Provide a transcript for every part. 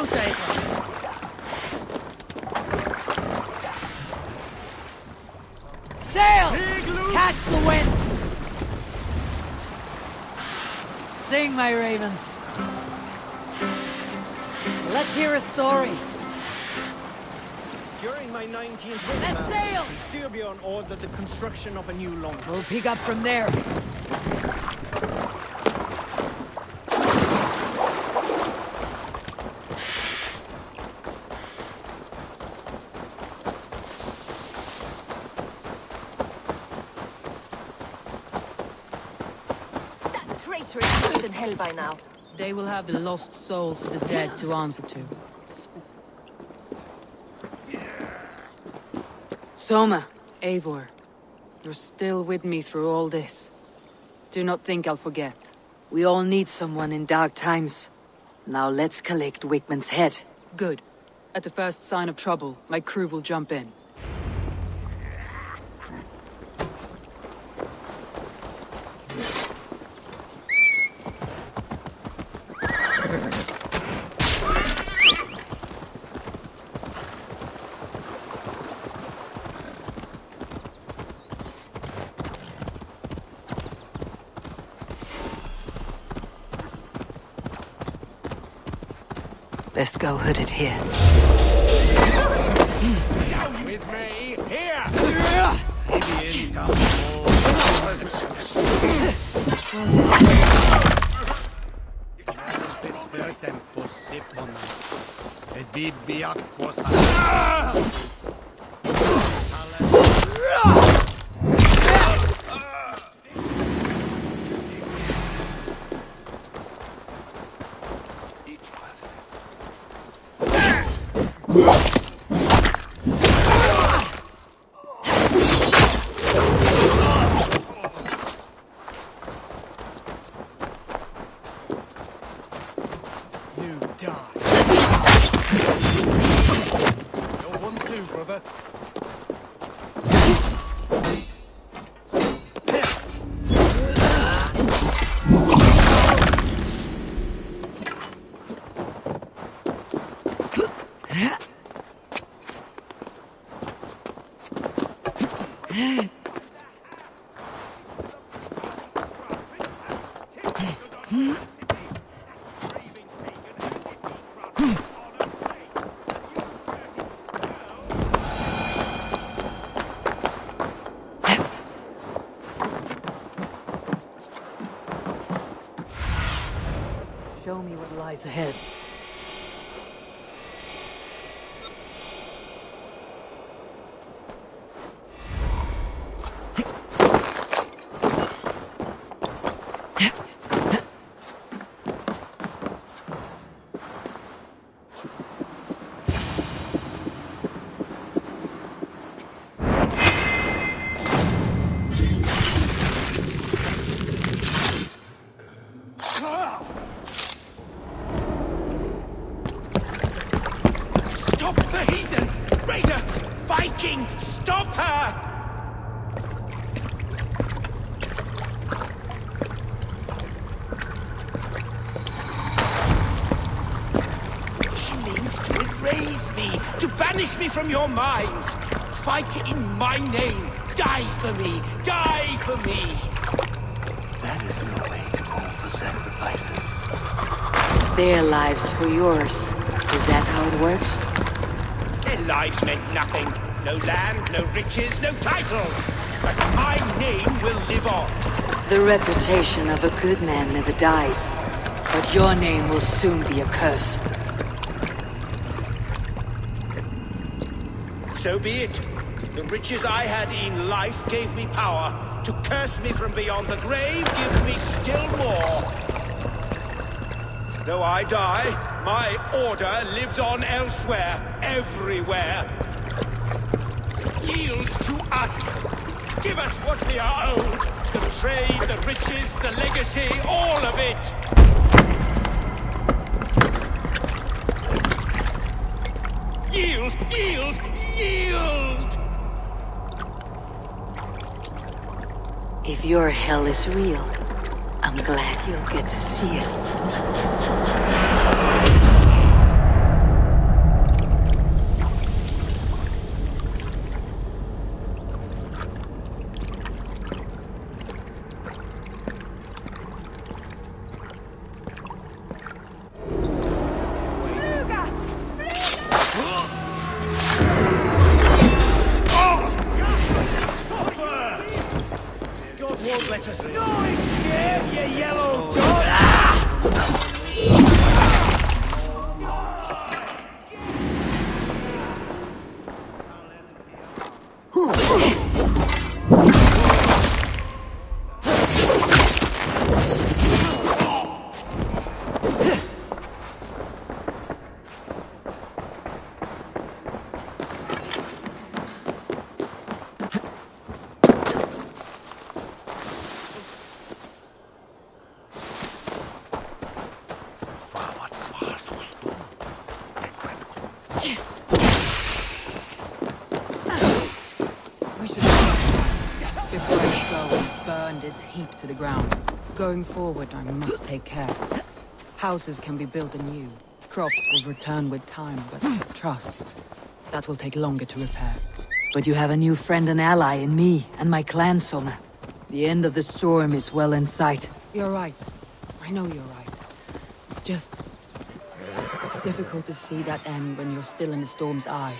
out, Eivor! Sail! Catch the wind! Sing, my ravens. Let's hear a story. During my 19th winter, Let's sail! Styrbjörn ordered the construction of a new launch. We'll pick up from there. In hell by now. They will have the lost souls of the dead to answer to. Soma, Eivor, you're still with me through all this. Do not think I'll forget. We all need someone in dark times. Now let's collect Wickman's head. Good. At the first sign of trouble, my crew will jump in. Best go hooded here. With me, here! Show me what lies ahead. Stop the heathen! Raider! Viking! Stop her! She means to erase me, to banish me from your minds. Fight in my name. Die for me. Die for me. That is no way to call for sacrifices. Their lives for yours. Is that how it works? Their lives meant nothing. No land, no riches, no titles. But my name will live on. The reputation of a good man never dies. But your name will soon be a curse. So be it. The riches I had in life gave me power. To curse me from beyond the grave gives me still more. Though I die, my order lives on elsewhere, everywhere. Yield to us. Give us what we are owed. The trade, the riches, the legacy, all of it. Yield, yield, yield! If your hell is real, I'm glad you'll get to see it. land is heaped to the ground. Going forward, I must take care. Houses can be built anew. Crops will return with time, but trust, that will take longer to repair. But you have a new friend and ally in me and my clan, Sona. The end of the storm is well in sight. You're right. I know you're right. It's just... it's difficult to see that end when you're still in the storm's eye.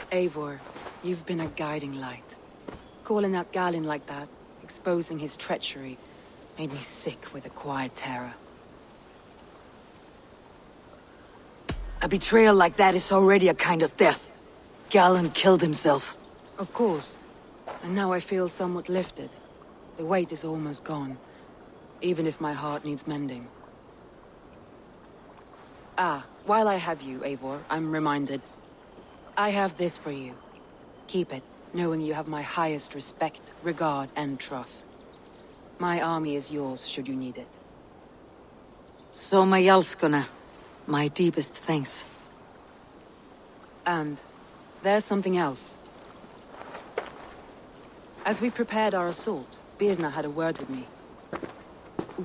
Eivor, you've been a guiding light. Calling out Galin like that, exposing his treachery, made me sick with a quiet terror. A betrayal like that is already a kind of death. Galin killed himself. Of course. And now I feel somewhat lifted. The weight is almost gone, even if my heart needs mending. Ah, while I have you, Eivor, I'm reminded. I have this for you. Keep it, knowing you have my highest respect, regard, and trust. My army is yours, should you need it. Soma Jalskona, my deepest thanks. And there's something else. As we prepared our assault, Birna had a word with me.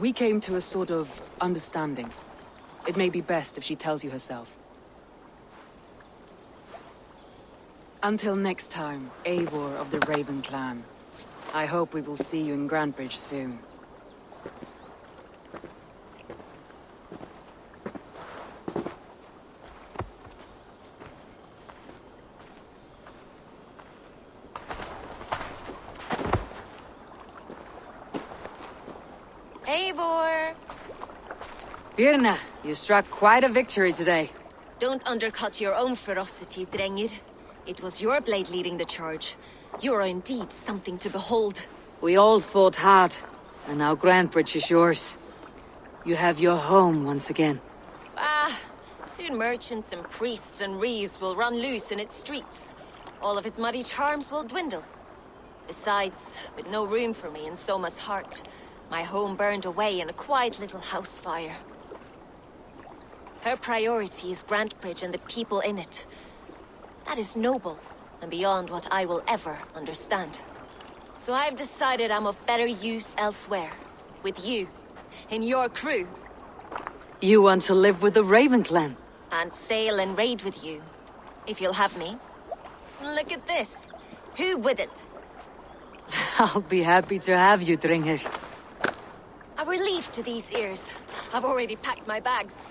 We came to a sort of understanding. It may be best if she tells you herself. Until next time, Eivor of the Raven clan. I hope we will see you in Grantebridge soon. Eivor! Birna, you struck quite a victory today. Don't undercut your own ferocity, Drengir. It was your blade leading the charge. You are indeed something to behold. We all fought hard, and now Grantebridge is yours. You have your home once again. Soon merchants and priests and reeves will run loose in its streets. All of its muddy charms will dwindle. Besides, with no room for me in Soma's heart, my home burned away in a quiet little house fire. Her priority is Grantebridge and the people in it. That is noble, and beyond what I will ever understand. So I've decided I'm of better use elsewhere. With you. In your crew. You want to live with the Raven clan? And sail and raid with you. If you'll have me. Look at this. Who wouldn't? I'll be happy to have you, Drengir. A relief to these ears. I've already packed my bags.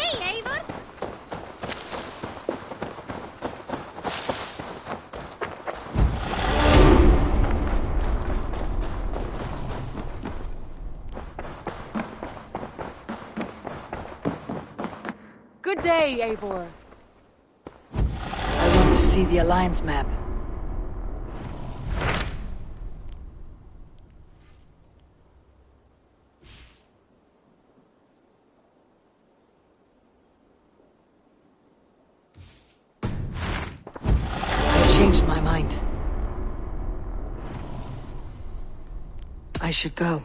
Hey, Eivor! Good day, Eivor. I want to see the Alliance map. I've changed my mind. I should go.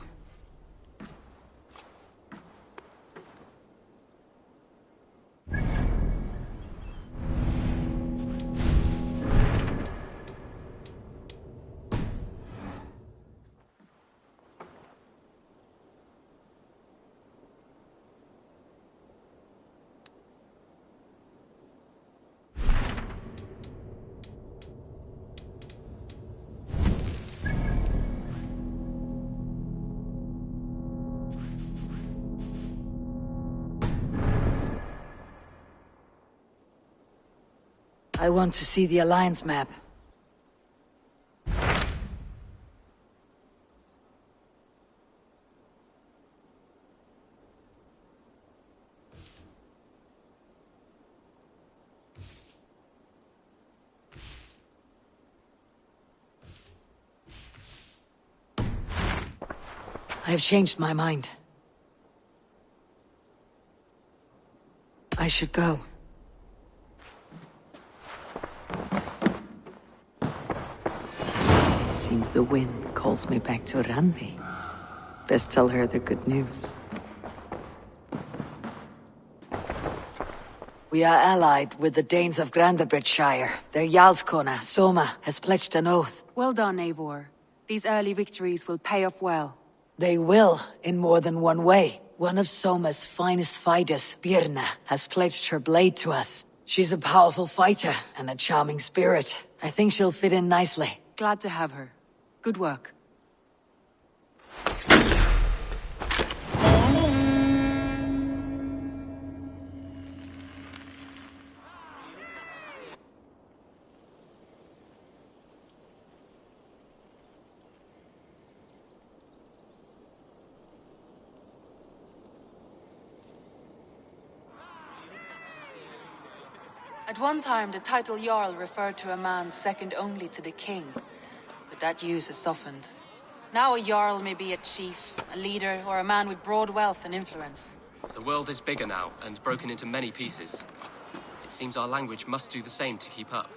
I want to see the Alliance map. I have changed my mind. I should go. It seems the wind calls me back to Randi. Best tell her the good news. We are allied with the Danes of Grandabridgeshire. Their Jarlskona, Soma, has pledged an oath. Well done, Eivor. These early victories will pay off well. They will, in more than one way. One of Soma's finest fighters, Birna, has pledged her blade to us. She's a powerful fighter and a charming spirit. I think she'll fit in nicely. Glad to have her. Good work. At one time, the title Jarl referred to a man second only to the king. But that use has softened. Now a Jarl may be a chief, a leader, or a man with broad wealth and influence. The world is bigger now, and broken into many pieces. It seems our language must do the same to keep up.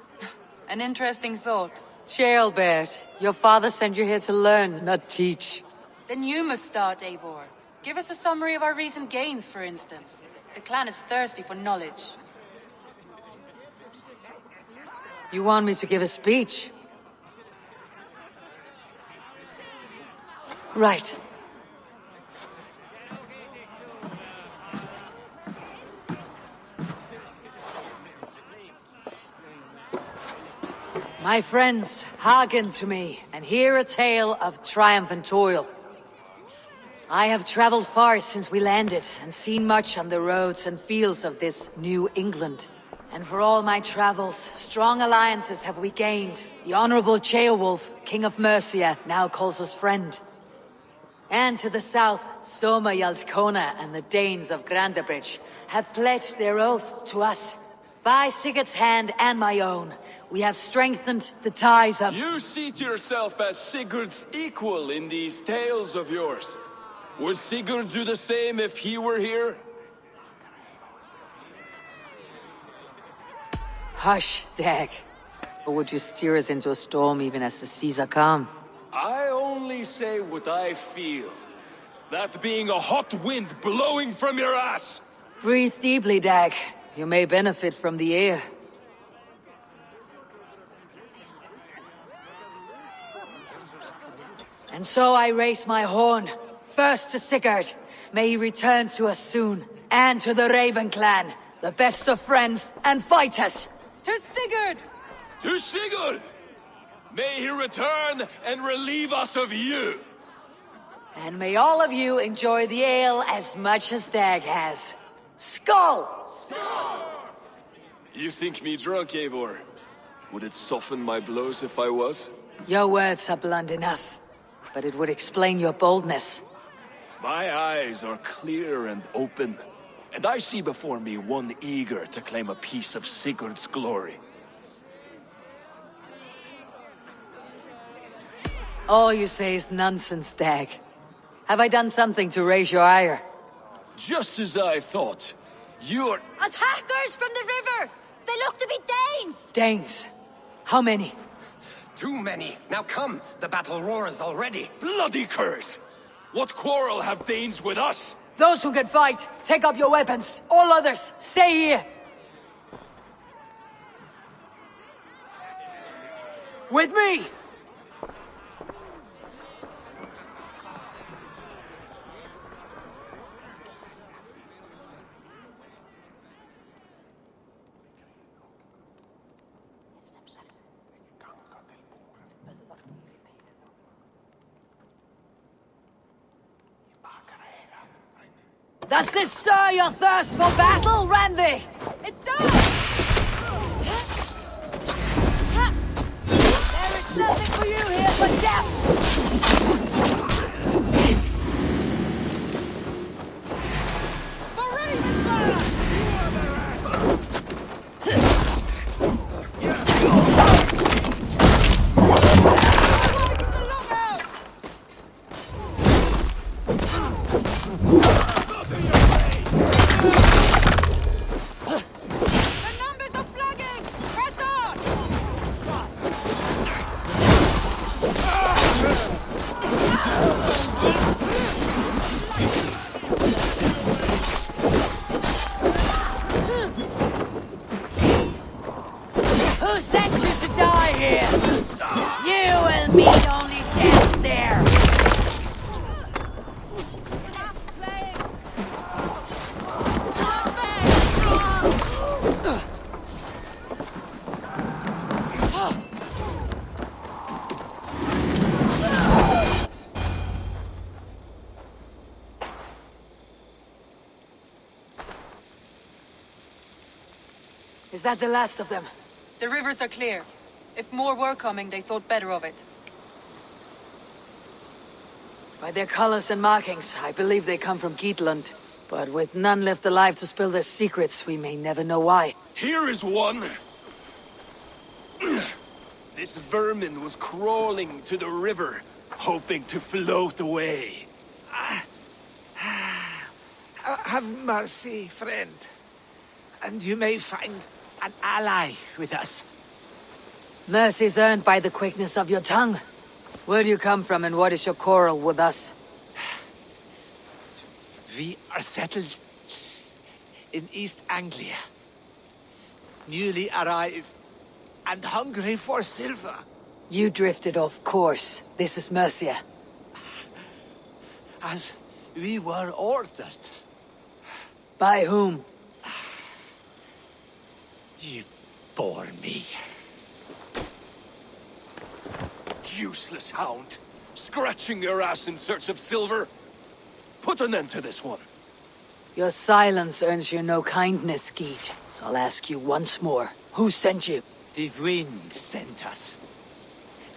An interesting thought. Ceolbert, your father sent you here to learn, not teach. Then you must start, Eivor. Give us a summary of our recent gains, for instance. The clan is thirsty for knowledge. You want me to give a speech? Right. My friends, hearken to me, and hear a tale of triumph and toil. I have traveled far since we landed, and seen much on the roads and fields of this New England. And for all my travels, strong alliances have we gained. The Honorable Ceolwulf, King of Mercia, now calls us friend. And to the south, Soma Jarlskona and the Danes of Grandabridge have pledged their oaths to us. By Sigurd's hand and my own, we have strengthened the ties of— You see to yourself as Sigurd's equal in these tales of yours. Would Sigurd do the same if he were here? Hush, Dag. Or would you steer us into a storm even as the seas are calm? I only say what I feel. That being a hot wind blowing from your ass! Breathe deeply, Dag. You may benefit from the air. And so I raise my horn. First to Sigurd. May he return to us soon. And to the Raven clan, the best of friends and fighters. To Sigurd! To Sigurd! May he return and relieve us of you! And may all of you enjoy the ale as much as Dag has. Skull! You think me drunk, Eivor? Would it soften my blows if I was? Your words are blunt enough, but it would explain your boldness. My eyes are clear and open, and I see before me one eager to claim a piece of Sigurd's glory. All you say is nonsense, Dag. Have I done something to raise your ire? Just as I thought. You're... Attackers from the river! They look to be Danes! Danes? How many? Too many. Now come, the battle roars already. Bloody curse! What quarrel have Danes with us? Those who can fight, take up your weapons. All others, stay here. With me! Does this stir your thirst for battle, Randi? It does! for death! Who sent you to die here? You will meet only death there! Is that the last of them? The rivers are clear. If more were coming, they thought better of it. By their colors and markings, I believe they come from Geatland. But with none left alive to spill their secrets, we may never know why. Here is one. This vermin was crawling to the river, hoping to float away. Have mercy, friend. And you may find an ally with us. Mercy's earned by the quickness of your tongue. Where do you come from and what is your quarrel with us? We are settled in East Anglia. Newly arrived and hungry for silver. You drifted off course. This is Mercia. As we were ordered. By whom? You bore me. Useless hound. Scratching your ass in search of silver. Put an end to this one. Your silence earns you no kindness, Geet. So I'll ask you once more. Who sent you? The wind sent us.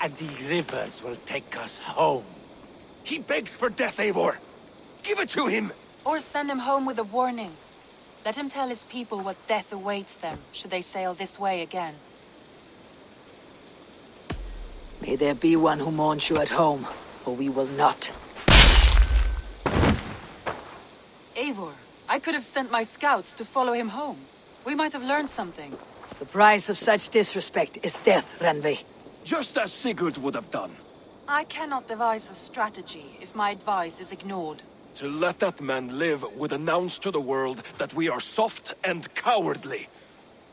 And the rivers will take us home. He begs for death, Eivor. Give it to him. Or send him home with a warning. Let him tell his people what death awaits them, should they sail this way again. May there be one who mourns you at home, for we will not. Eivor, I could have sent my scouts to follow him home. We might have learned something. The price of such disrespect is death, Randvi. Just as Sigurd would have done. I cannot devise a strategy if my advice is ignored. To let that man live would announce to the world that we are soft and cowardly.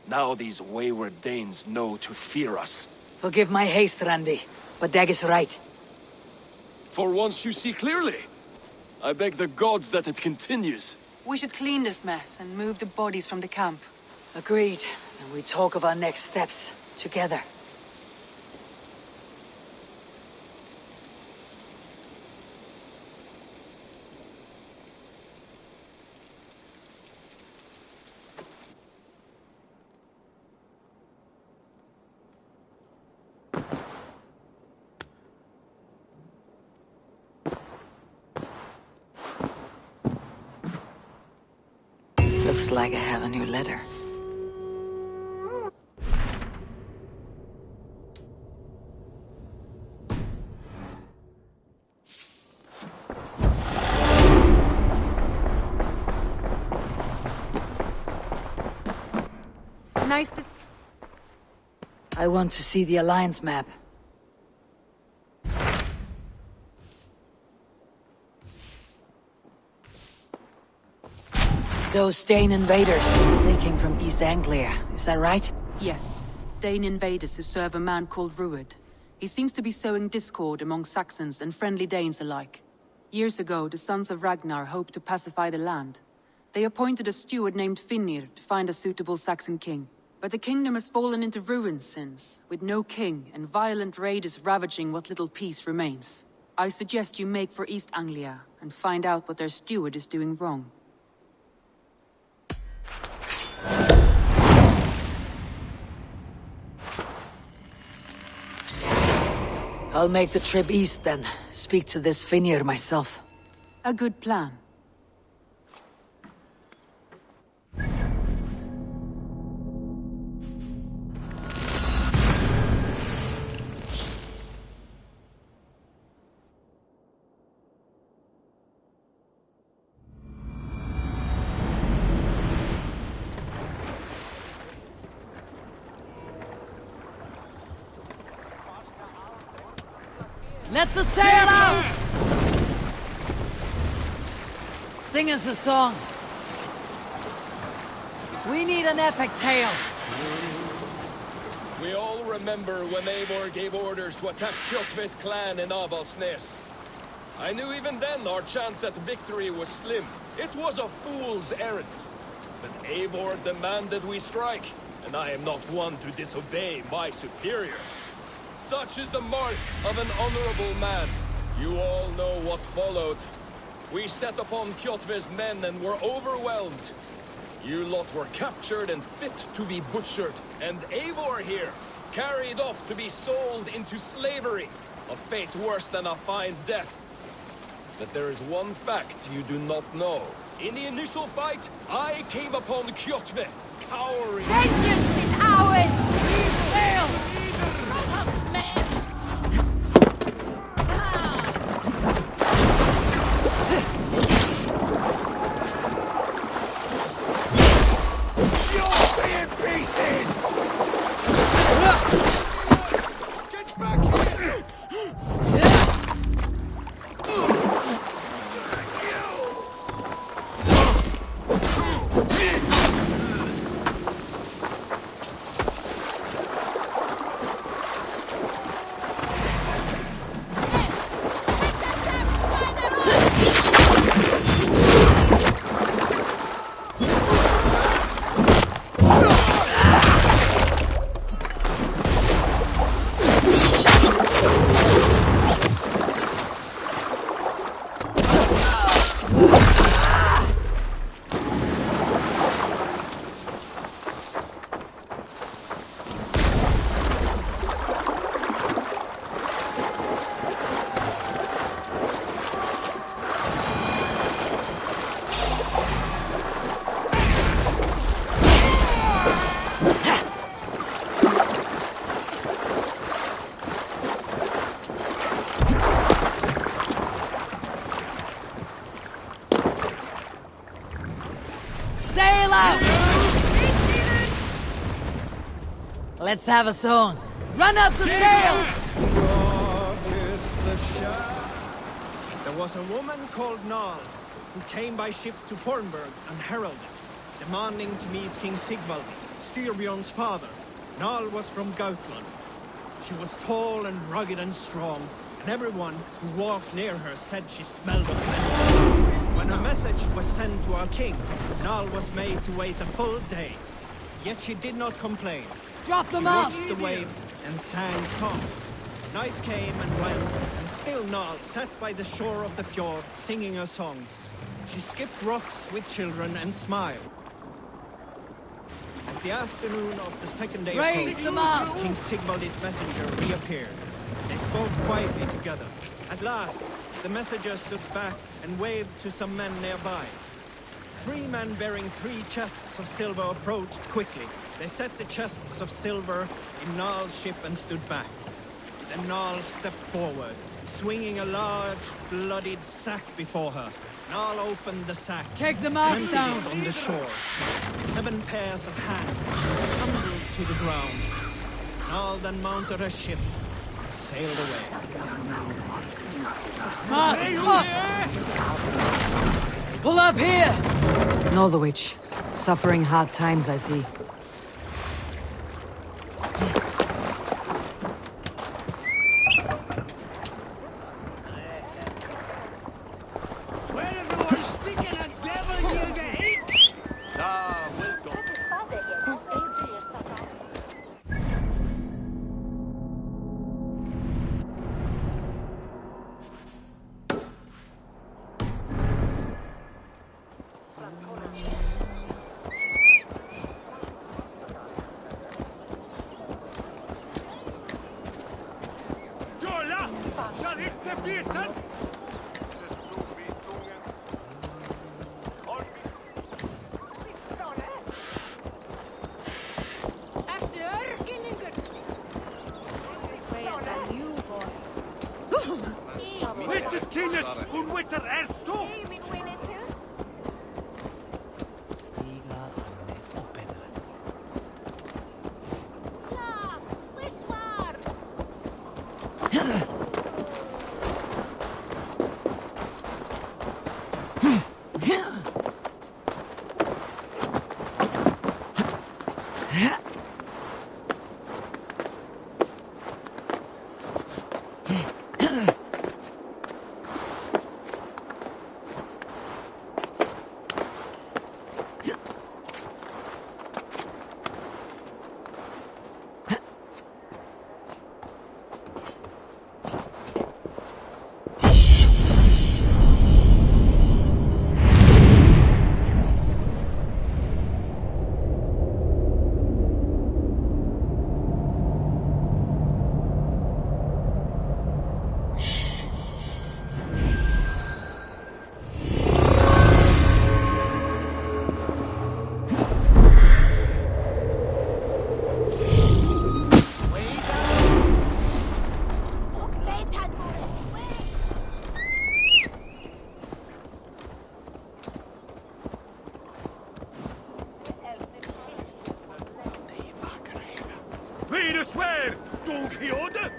Now these wayward Danes know to fear us. Forgive my haste, Randvi, but Dag is right. For once you see clearly. I beg the gods that it continues. We should clean this mess and move the bodies from the camp. Agreed. And we talk of our next steps, together. Looks like I have a new letter. Nice to... I want to see the Alliance map. Those Dane invaders, they came from East Anglia, is that right? Yes. Dane invaders who serve a man called Ruud. He seems to be sowing discord among Saxons and friendly Danes alike. Years ago, the sons of Ragnar hoped to pacify the land. They appointed a steward named Finnir to find a suitable Saxon king. But the kingdom has fallen into ruins since, with no king and violent raiders ravaging what little peace remains. I suggest you make for East Anglia and find out what their steward is doing wrong. I'll make the trip east then. Speak to this Finir myself. A good plan. Let the sail out! Sing us a song. We need an epic tale. We all remember when Eivor gave orders to attack Kjotve's clan in Avaldsnes. I knew even then our chance at victory was slim. It was a fool's errand. But Eivor demanded we strike, and I am not one to disobey my superior. Such is the mark of an honorable man. You all know what followed. We set upon Kjotve's men and were overwhelmed. You lot were captured and fit to be butchered, and Eivor here, carried off to be sold into slavery, a fate worse than a fine death. But there is one fact you do not know. In the initial fight, I came upon Kjotve, cowering. Vengeance is ours! We sail! Let's have a song. Run up the sail! There was a woman called Nal, who came by ship to Fornburg and heralded, demanding to meet King Sigvald, Styrbjorn's father. Nal was from Gautland. She was tall and rugged and strong, and everyone who walked near her said she smelled of medicine. When a message was sent to our king, Nal was made to wait a full day. Yet she did not complain. Drop them She off! watched the waves and sang songs. Night came and went, and still Nal sat by the shore of the fjord, singing her songs. She skipped rocks with children and smiled. As the afternoon of the second day Raise the mast! King Sigvald's messenger reappeared. They spoke quietly together. At last, the messenger stood back and waved to some men nearby. 3 men bearing 3 chests of silver approached quickly. They set the chests of silver in Nal's ship and stood back. Then Nal stepped forward, swinging a large, bloodied sack before her. Nal opened the sack. Take the mast down! It on the shore. 7 pairs of hands tumbled to the ground. Nal then mounted her ship and sailed away. Mast up! Pull up here! Norwich, suffering hard times, I see. Witches kinnes, un witter erto! Peter swear! Don't he order?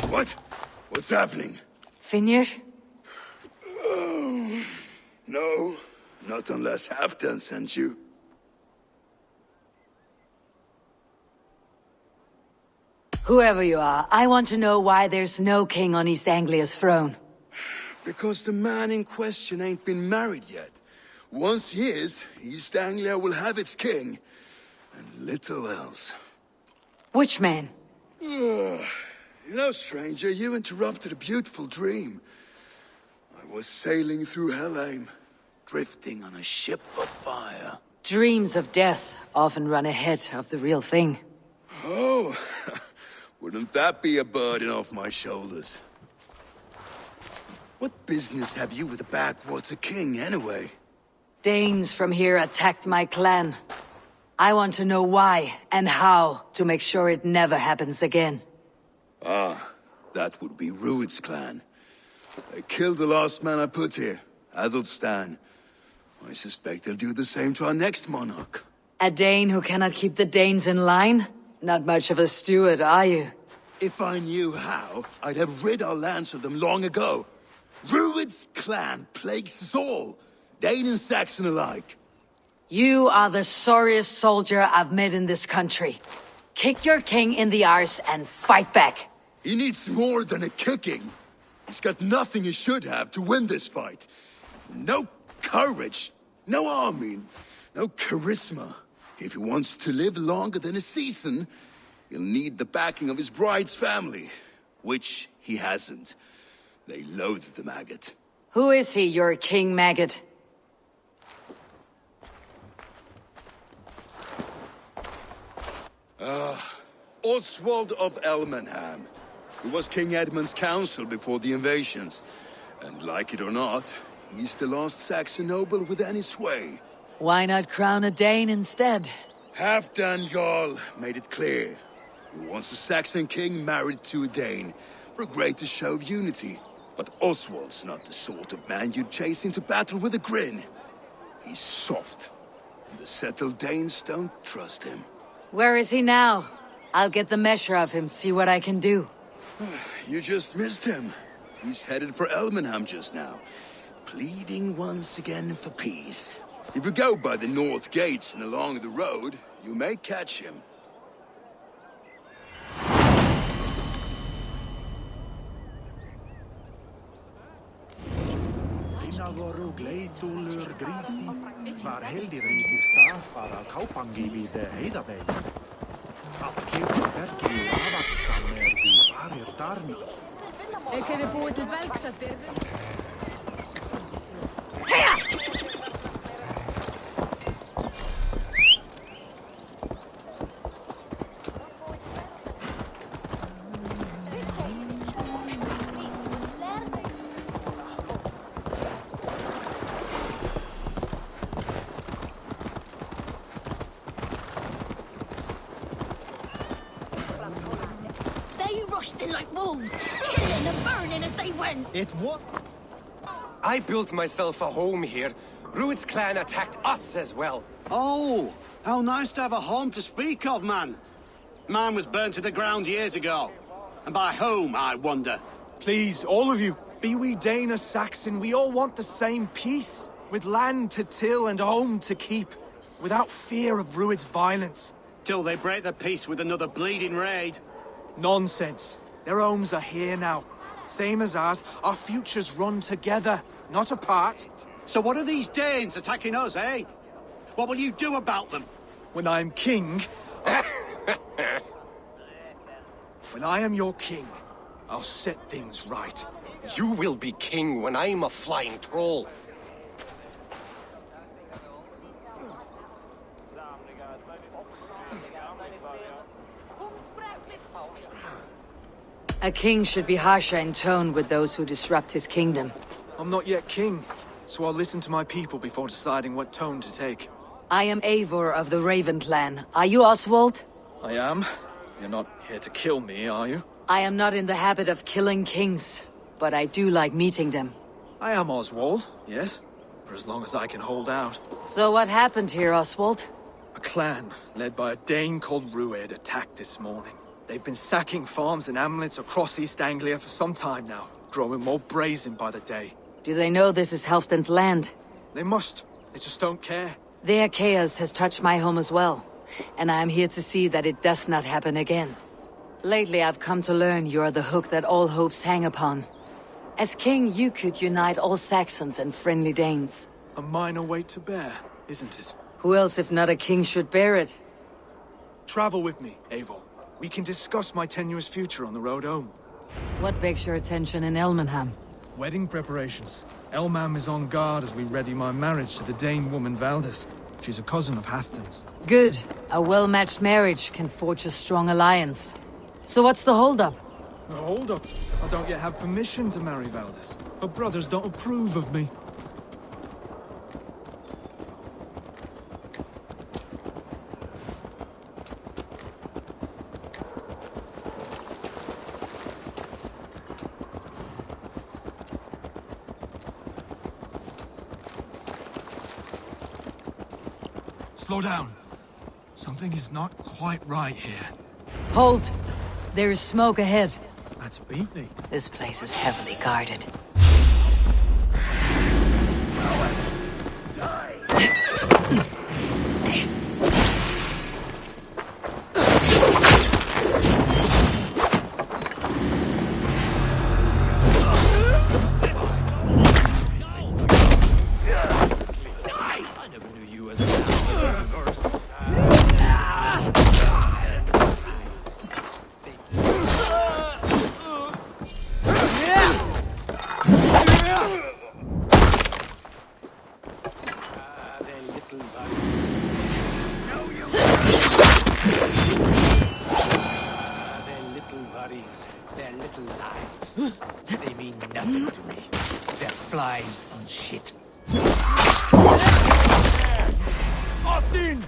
What? What's happening? Finir? Oh, no, not unless Halfdan sent you. Whoever you are, I want to know why there's no king on East Anglia's throne. Because the man in question ain't been married yet. Once he is, East Anglia will have its king. And little else. Which man? You know, stranger, you interrupted a beautiful dream. I was sailing through Helheim, drifting on a ship of fire. Dreams of death often run ahead of the real thing. Oh, wouldn't that be a burden off my shoulders? What business have you with the backwater king, anyway? Danes from here attacked my clan. I want to know why and how to make sure it never happens again. Ah, that would be Rued's clan. They killed the last man I put here, Adelstan. I suspect they'll do the same to our next monarch. A Dane who cannot keep the Danes in line? Not much of a steward, are you? If I knew how, I'd have rid our lands of them long ago. Rued's clan plagues us all, Dane and Saxon alike. You are the sorriest soldier I've met in this country. Kick your king in the arse and fight back. He needs more than a kicking. He's got nothing he should have to win this fight. No courage, no army, no charisma. If he wants to live longer than a season, he'll need the backing of his bride's family, which he hasn't. They loathe the maggot. Who is he, your king maggot? Oswald of Elmenham. He was King Edmund's counsel before the invasions. And like it or not, he's the last Saxon noble with any sway. Why not crown a Dane instead? Halfdan Jarl made it clear. He wants a Saxon king married to a Dane, for a greater show of unity. But Oswald's not the sort of man you'd chase into battle with a grin. He's soft, The settled Danes don't trust him. Where is he now? I'll get the measure of him, see what I can do. You just missed him. He's headed for Elmenham just now, pleading once again for peace. If you go by the north gates and along the road, you may catch him. Var heldig riktig staffar av kaupangi vid Heidaberg. Att kilta verkligen avvaktsamma du varir tarmi. Ikke vi bor til Belgsatir. Like wolves, killing and burning as they went. It was... I built myself a home here. Rued's clan attacked us as well. Oh, how nice to have a home to speak of, man. Mine was burnt to the ground years ago. And by whom, I wonder? Please, all of you, be we Dane or Saxon, we all want the same peace. With land to till and home to keep. Without fear of Rued's violence. Till they break the peace with another bleeding raid. Nonsense. Their homes are here now. Same as ours, our futures run together, not apart. So what are these Danes attacking us, eh? What will you do about them? When I am king... When I am your king, I'll set things right. You will be king when I'm a flying troll. A king should be harsher in tone with those who disrupt his kingdom. I'm not yet king, so I'll listen to my people before deciding what tone to take. I am Eivor of the Raven clan. Are you Oswald? I am. You're not here to kill me, are you? I am not in the habit of killing kings, but I do like meeting them. I am Oswald, yes. For as long as I can hold out. So what happened here, Oswald? A clan, led by a Dane called Rued, attacked this morning. They've been sacking farms and hamlets across East Anglia for some time now, growing more brazen by the day. Do they know this is Halfdan's land? They must. They just don't care. Their chaos has touched my home as well, and I am here to see that it does not happen again. Lately I've come to learn you are the hook that all hopes hang upon. As king, you could unite all Saxons and friendly Danes. A minor weight to bear, isn't it? Who else if not a king should bear it? Travel with me, Eivor. We can discuss my tenuous future on the road home. What begs your attention in Elmenham? Wedding preparations. Elmam is on guard as we ready my marriage to the Dane woman Valdis. She's a cousin of Halfdan's. Good. A well-matched marriage can forge a strong alliance. So what's the holdup? No, hold up. I don't yet have permission to marry Valdis. Her brothers don't approve of me. Slow down. Something is not quite right here. Hold! There is smoke ahead. That's beatnik. This place is heavily guarded. Their little lives. They mean nothing to me. They're flies on shit. Austin!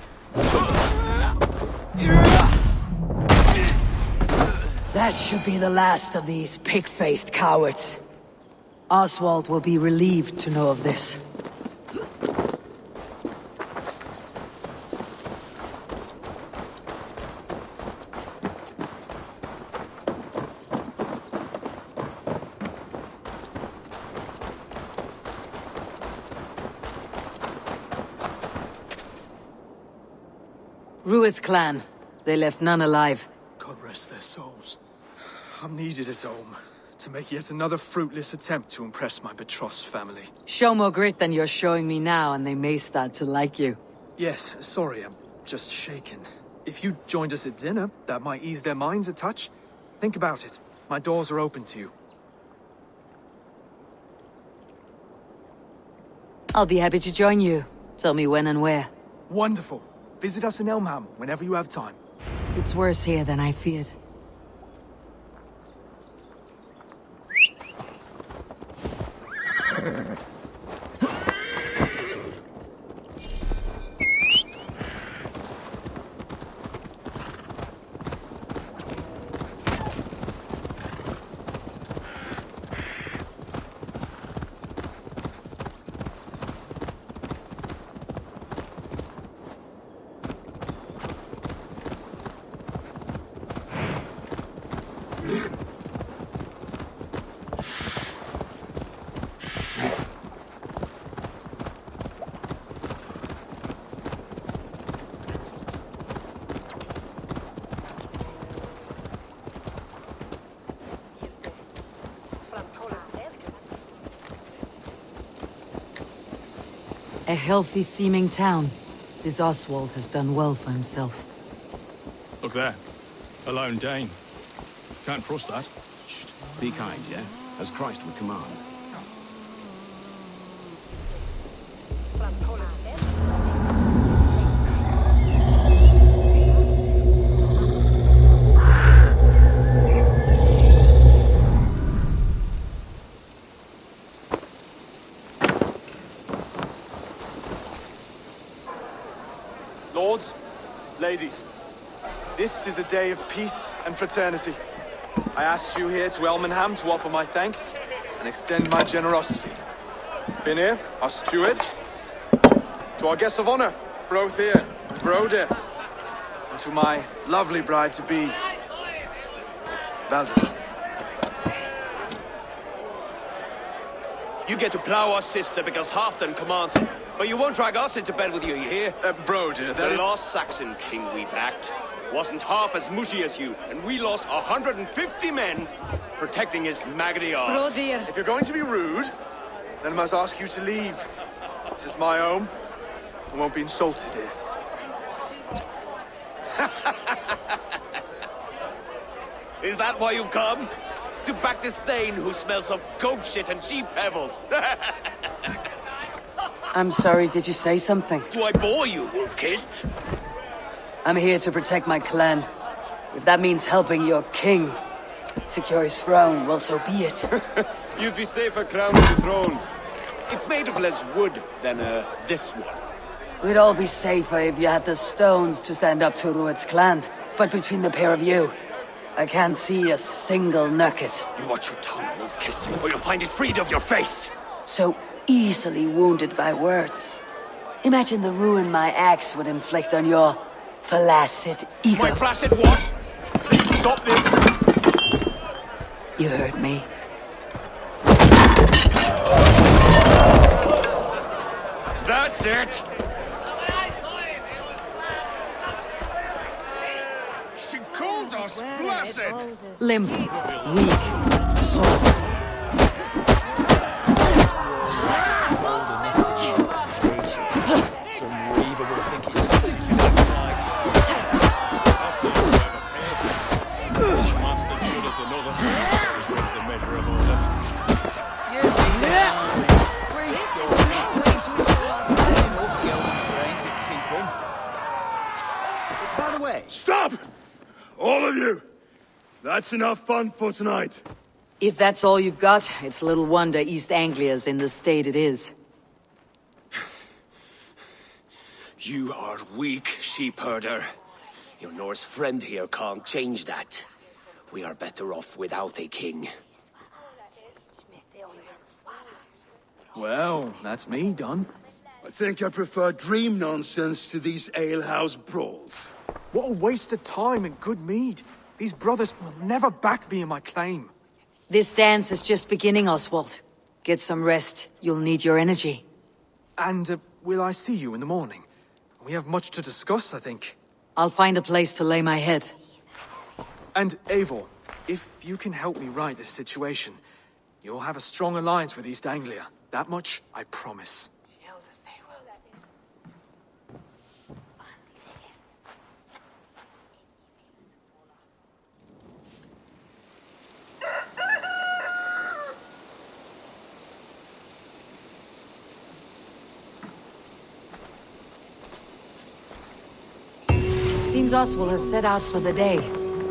That should be the last of these pig-faced cowards. Oswald will be relieved to know of this. Rued's clan. They left none alive. God rest their souls. I'm needed at home to make yet another fruitless attempt to impress my betrothed family. Show more grit than you're showing me now, and they may start to like you. Yes, sorry, I'm just shaken. If you joined us at dinner, that might ease their minds a touch. Think about it. My doors are open to you. I'll be happy to join you. Tell me when and where. Wonderful. Visit us in Elmham whenever you have time. It's worse here than I feared. A healthy-seeming town. This Oswald has done well for himself. Look there. A lone Dane. Can't trust that. Shh. Be kind, yeah? As Christ would command. Lords, ladies, this is a day of peace and fraternity. I asked you here to Elmenham to offer my thanks and extend my generosity. Finir, our steward, to our guests of honor, Brothir and Broder, and to my lovely bride-to-be, Valdis. You get to plow our sister because Halfdan commands it. But you won't drag us into bed with you here. Broder, the lost Saxon king we backed wasn't half as mushy as you, and we lost 150 men protecting his maggoty arse. If you're going to be rude, then I must ask you to leave. This is my home. I won't be insulted here. Is that why you've come? To back this Thane who smells of goat shit and sheep pebbles? I'm sorry, did you say something? Do I bore you, wolf-kissed? I'm here to protect my clan. If that means helping your king secure his throne, well, so be it. You'd be safer crowned with the throne. It's made of less wood than, this one. We'd all be safer if you had the stones to stand up to Rued's clan. But between the pair of you, I can't see a single nugget. You watch your tongue, wolf-kissed, or you'll find it freed of your face. So easily wounded by words. Imagine the ruin my axe would inflict on your flaccid ego. My flaccid what? Please stop this. You heard me. That's it. She called us flaccid. Limp, weak, soft. Stop! All of you! That's enough fun for tonight. If that's all you've got, it's little wonder East Anglia's in the state it is. You are weak, sheep herder. Your Norse friend here can't change that. We are better off without a king. Well, that's me done. I think I prefer dream nonsense to these alehouse brawls. What a waste of time and good mead. These brothers will never back me in my claim. This dance is just beginning, Oswald. Get some rest. You'll need your energy. And will I see you in the morning? We have much to discuss, I think. I'll find a place to lay my head. And Eivor, if you can help me right this situation, you'll have a strong alliance with East Anglia. That much, I promise. Seems Oswald has set out for the day.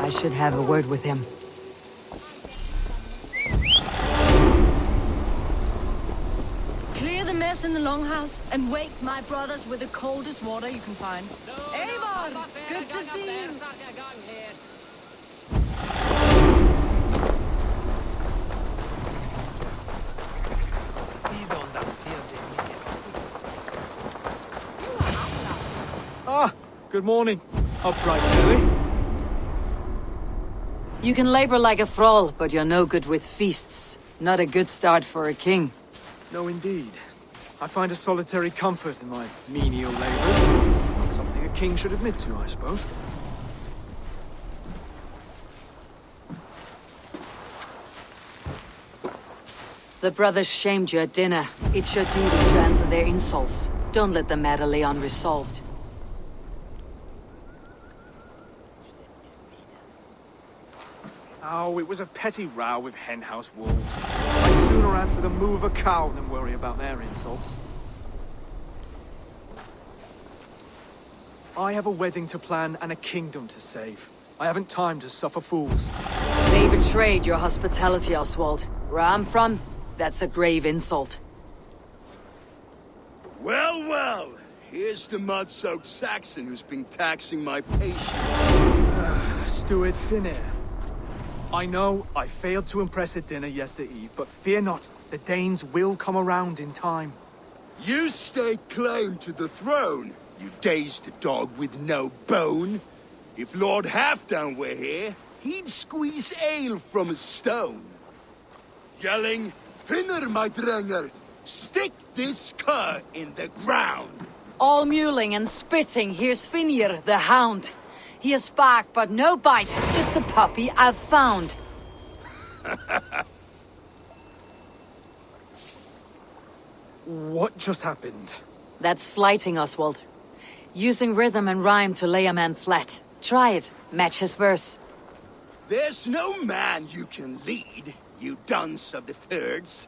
I should have a word with him. Clear the mess in the longhouse and wake my brothers with the coldest water you can find. Eivor! Good to see you! Ah, good morning. Up bright and early. You can labor like a thrall, but you're no good with feasts. Not a good start for a king. No, indeed. I find a solitary comfort in my menial labors. Not something a king should admit to, I suppose. The brothers shamed you at dinner. It's your duty to answer their insults. Don't let the matter lay unresolved. Oh, it was a petty row with henhouse wolves. I'd sooner answer the moo of a cow than worry about their insults. I have a wedding to plan and a kingdom to save. I haven't time to suffer fools. They betrayed your hospitality, Oswald. Where I'm from, that's a grave insult. Well, well. Here's the mud-soaked Saxon who's been taxing my patience. Stuart Finnair. I know I failed to impress at dinner yesterday eve, but fear not, the Danes will come around in time. You stake claim to the throne, you dazed dog with no bone. If Lord Halfdown were here, he'd squeeze ale from a stone. Yelling, Finner, my drenger, stick this cur in the ground. All mewling and spitting, here's Finir, the hound. He has bark, but no bite, just a puppy I've found. What just happened? That's flighting, Oswald. Using rhythm and rhyme to lay a man flat. Try it, match his verse. There's no man you can lead, you dunce of the thirds.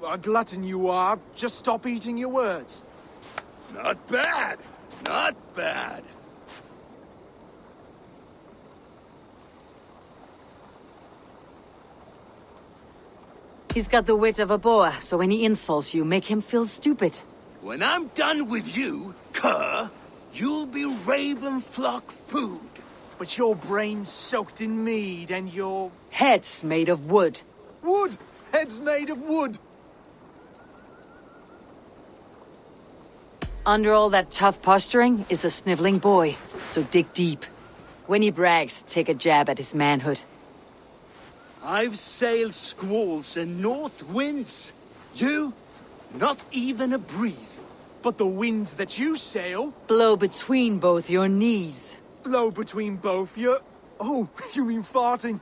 A glutton you are. Just stop eating your words. Not bad, not bad. He's got the wit of a boa, so when he insults you, make him feel stupid. When I'm done with you, cur, you'll be raven flock food. But your brain's soaked in mead and your... Head's made of wood. Wood! Head's made of wood! Under all that tough posturing is a sniveling boy, so dig deep. When he brags, take a jab at his manhood. I've sailed squalls and north winds. You, not even a breeze. But the winds that you sail... Blow between both your knees. Blow between both your... Oh, you mean farting?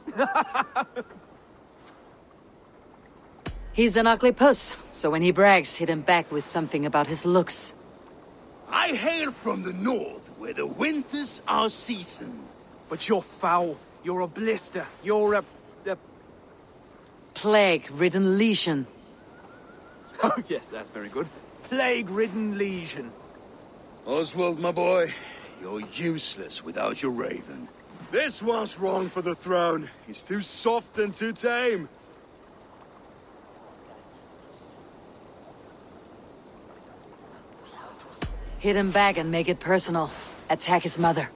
He's an ugly puss, so when he brags, hit him back with something about his looks. I hail from the north, where the winters are seasoned. But you're foul. You're a blister. You're a... Plague-ridden legion. Oh, yes, that's very good. Plague-ridden legion. Oswald, my boy, you're useless without your raven. This one's wrong for the throne. He's too soft and too tame. Hit him back and make it personal. Attack his mother.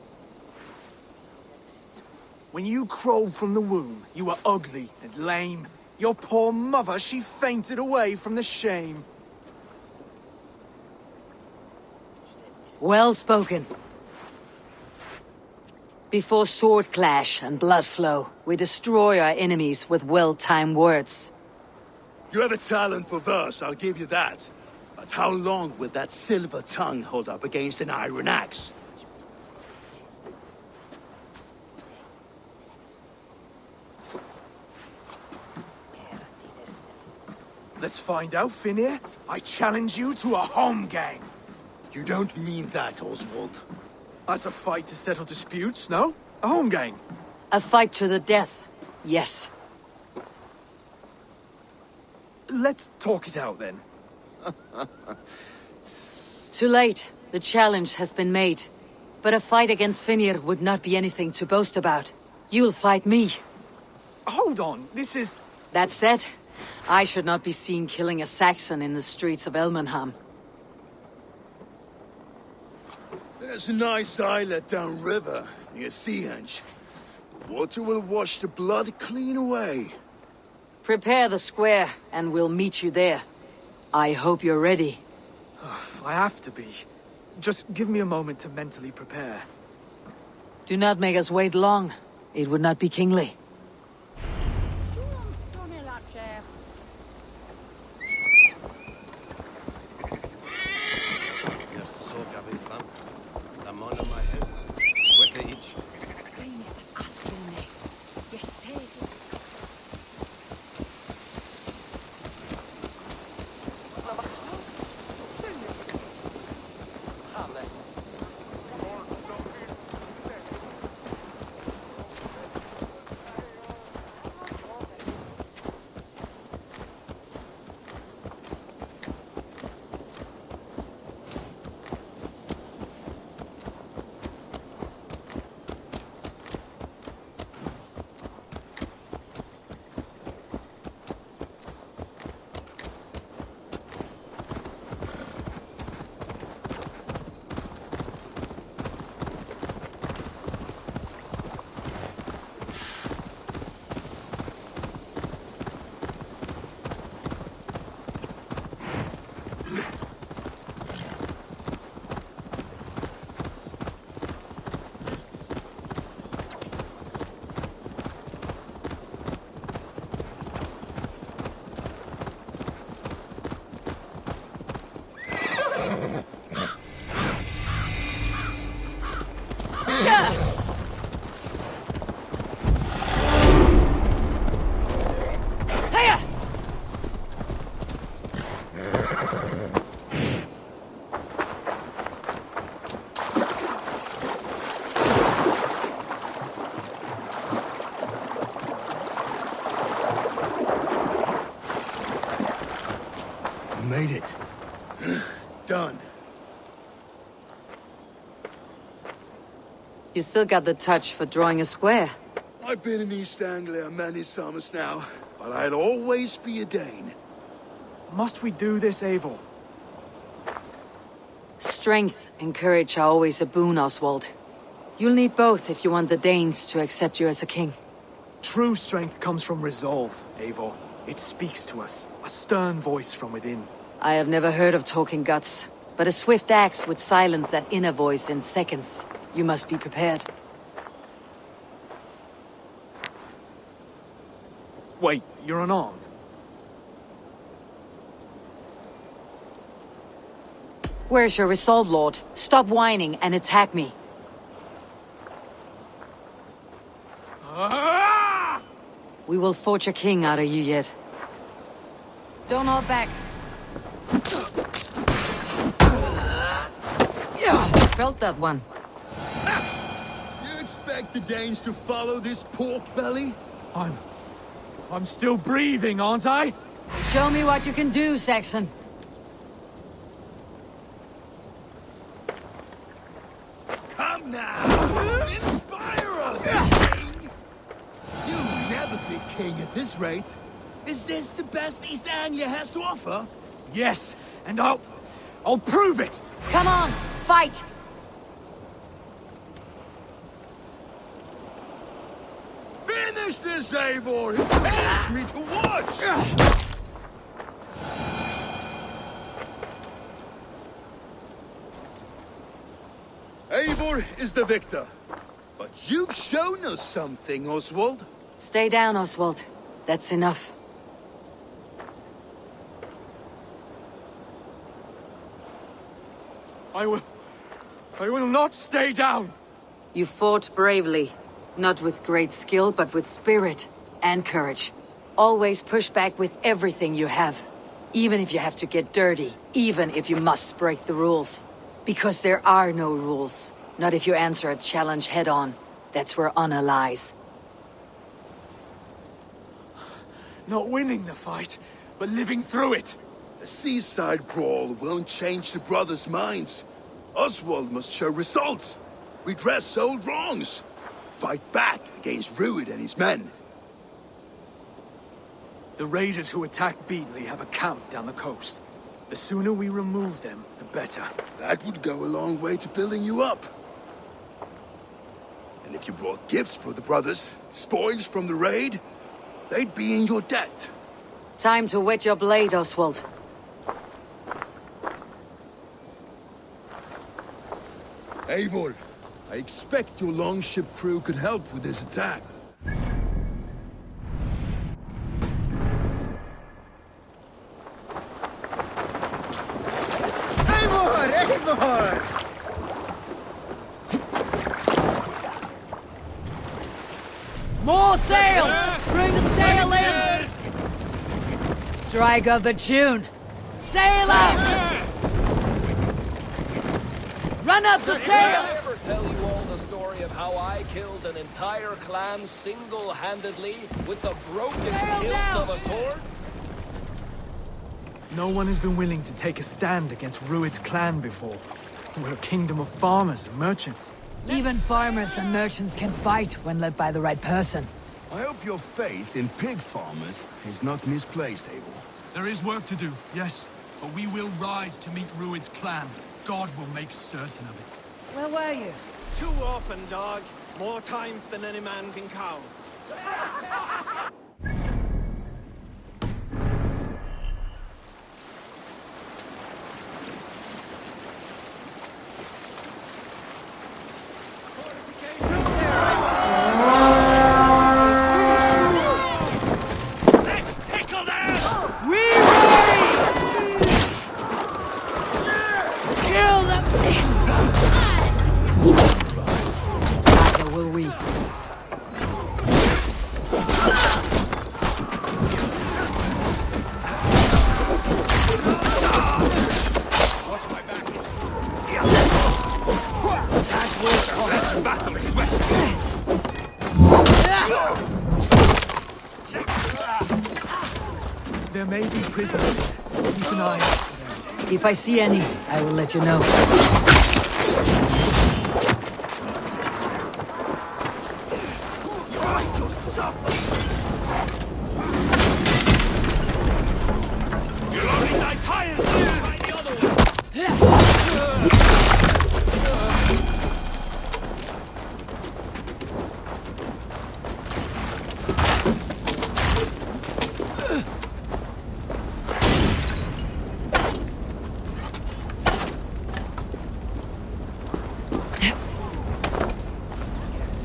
When you crawled from the womb, you were ugly and lame. Your poor mother, she fainted away from the shame. Well spoken. Before sword clash and blood flow, we destroy our enemies with well-timed words. You have a talent for verse, I'll give you that. But how long will that silver tongue hold up against an iron axe? Let's find out, Finir. I challenge you to a home gang. You don't mean that, Oswald. That's a fight to settle disputes, no? A home gang. A fight to the death. Yes. Let's talk it out then. Too late. The challenge has been made. But a fight against Finir would not be anything to boast about. You'll fight me. Hold on, this is... That said, I should not be seen killing a Saxon in the streets of Elmenham. There's a nice islet downriver, near Seahenge. Water will wash the blood clean away. Prepare the square, and we'll meet you there. I hope you're ready. I have to be. Just give me a moment to mentally prepare. Do not make us wait long. It would not be kingly. Made it. Done. You still got the touch for drawing a square. I've been in East Anglia many summers now, but I'll always be a Dane. Must we do this, Eivor? Strength and courage are always a boon, Oswald. You'll need both if you want the Danes to accept you as a king. True strength comes from resolve, Eivor. It speaks to us, a stern voice from within. I have never heard of talking guts, but a swift axe would silence that inner voice in seconds. You must be prepared. Wait, you're unarmed? Where's your resolve, Lord? Stop whining and attack me. We will forge a king out of you yet. Don't hold back. Felt that one. You expect the Danes to follow this pork belly? I'm still breathing, aren't I? Show me what you can do, Saxon. Come now! Inspire us, King! You'll never be king at this rate. Is this the best East Anglia has to offer? Yes, and I'll prove it! Come on, fight! Finish this, Eivor! It pains me to watch! Eivor is the victor. But you've shown us something, Oswald. Stay down, Oswald. That's enough. I will not stay down! You fought bravely. Not with great skill, but with spirit and courage. Always push back with everything you have. Even if you have to get dirty, even if you must break the rules. Because there are no rules. Not if you answer a challenge head-on. That's where honor lies. Not winning the fight, but living through it. A seaside brawl won't change the brothers' minds. Oswald must show results. Redress old wrongs. Fight back against Rued and his men. The raiders who attacked Beatley have a camp down the coast. The sooner we remove them, the better. That would go a long way to building you up. And if you brought gifts for the brothers, spoils from the raid, they'd be in your debt. Time to wet your blade, Oswald. Eivor, I expect your longship crew could help with this attack. Eivor! Eivor! More sail! Bring the sail in! Strike up a tune! Sail up! Run up the Did sail! I ever tell you all the story of how I killed an entire clan single-handedly with the broken hilt of a sword? No one has been willing to take a stand against Rued's clan before. We're a kingdom of farmers and merchants. Even farmers and merchants can fight when led by the right person. I hope your faith in pig farmers is not misplaced, Eivor. There is work to do, yes. But we will rise to meet Rued's clan. God will make certain of it. Where were you? Too often, dog. More times than any man can count. Kill them! Neither will we. Watch my back. There may be prisoners here. Keep an eye out for them. If I see any, I will let you know. You'll only die tired. Try the other one.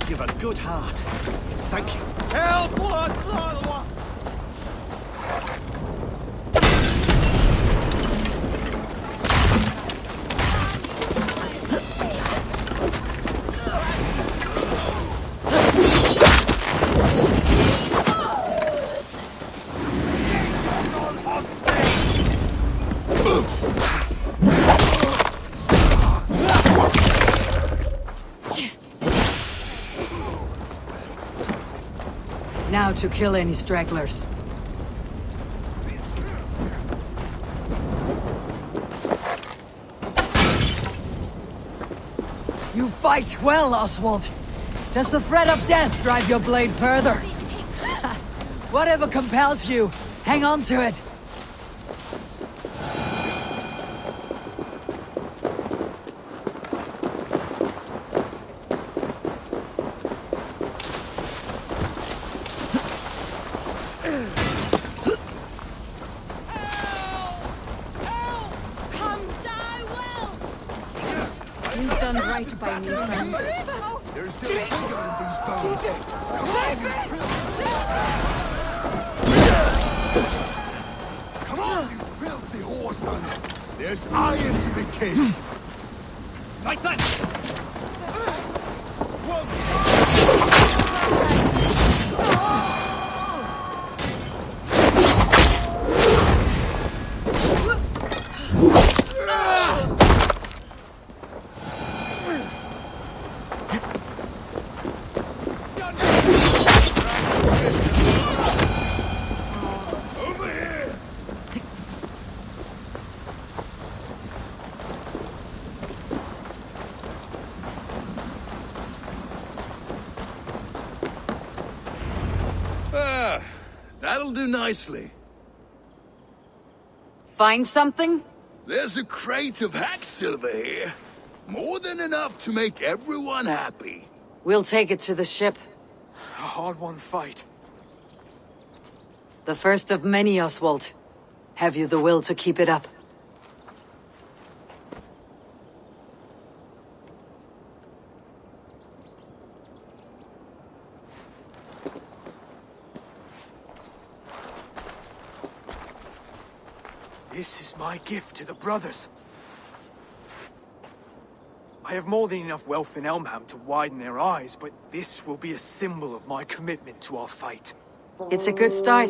You've a good heart. Thank you. Help! What? Now to kill any stragglers. You fight well, Oswald. Does the threat of death drive your blade further? Whatever compels you, hang on to it. You've done right by me, friend. There's still vigor in these bones. Come on, you filthy whoresons! There's iron to be kissed! My son! That'll do nicely. Find something? There's a crate of hack silver here. More than enough to make everyone happy. We'll take it to the ship. A hard-won fight. The first of many, Oswald. Have you the will to keep it up? This is my gift to the brothers. I have more than enough wealth in Elmham to widen their eyes, but this will be a symbol of my commitment to our fight. It's a good start.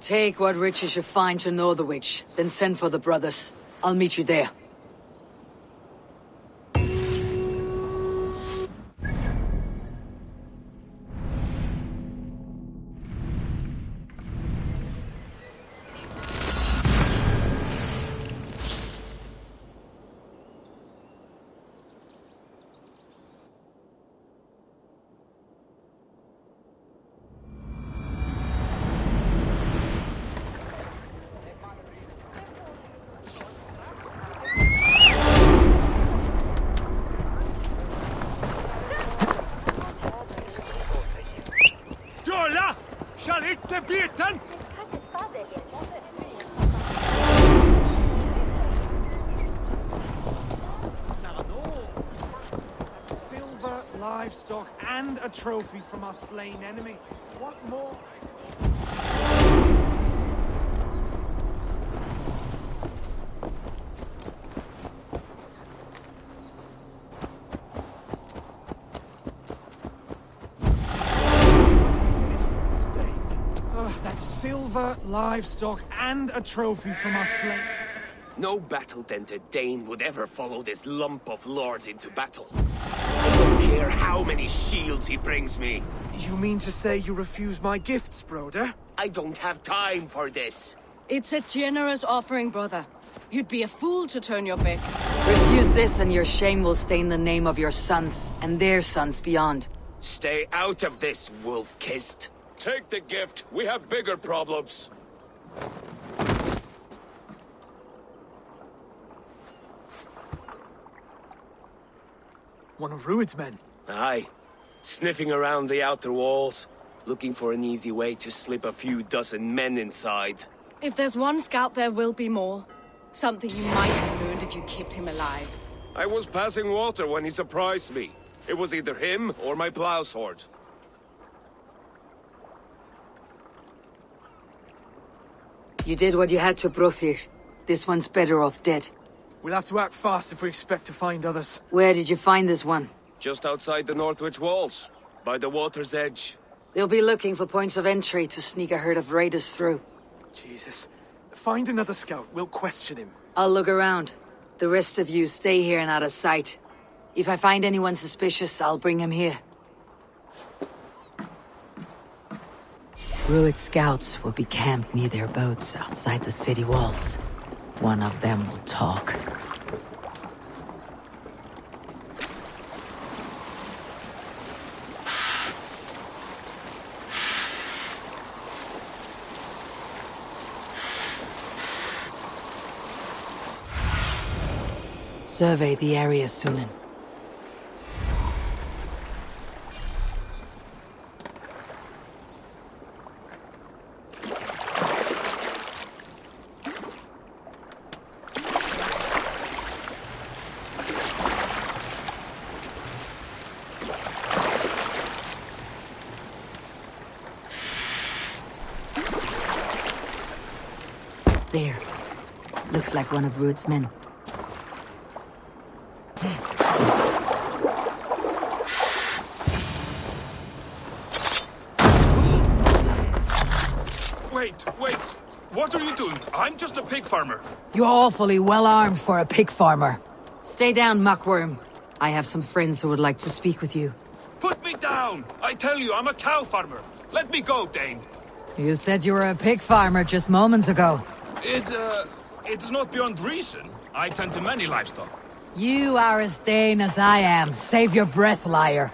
Take what riches you find to Northwich, then send for the brothers. I'll meet you there. Silver, livestock, and a trophy from our slain enemy. What more? That's silver, livestock, and a trophy from our slain. No battle-dented Dane would ever follow this lump of lord into battle. I don't care how many shields he brings me. You mean to say you refuse my gifts, Broder? I don't have time for this. It's a generous offering, brother. You'd be a fool to turn your back. Refuse this and your shame will stain the name of your sons and their sons beyond. Stay out of this, wolf-kissed. Take the gift. We have bigger problems. One of Rued's men. Aye. Sniffing around the outer walls, looking for an easy way to slip a few dozen men inside. If there's one scout, there will be more. Something you might have learned if you kept him alive. I was passing water when he surprised me. It was either him or my plow sword. You did what you had to, Brothir. This one's better off dead. We'll have to act fast if we expect to find others. Where did you find this one? Just outside the Northwich walls, by the water's edge. They'll be looking for points of entry to sneak a herd of raiders through. Jesus. Find another scout. We'll question him. I'll look around. The rest of you stay here and out of sight. If I find anyone suspicious, I'll bring him here. Rued scouts will be camped near their boats outside the city walls. One of them will talk. Survey the area, Sunan. There. Looks like one of Rued's men. Wait. What are you doing? I'm just a pig farmer. You're awfully well armed for a pig farmer. Stay down, muckworm. I have some friends who would like to speak with you. Put me down! I tell you, I'm a cow farmer. Let me go, Dane. You said you were a pig farmer just moments ago. It's not beyond reason. I tend to many livestock. You are as Dane as I am. Save your breath, liar.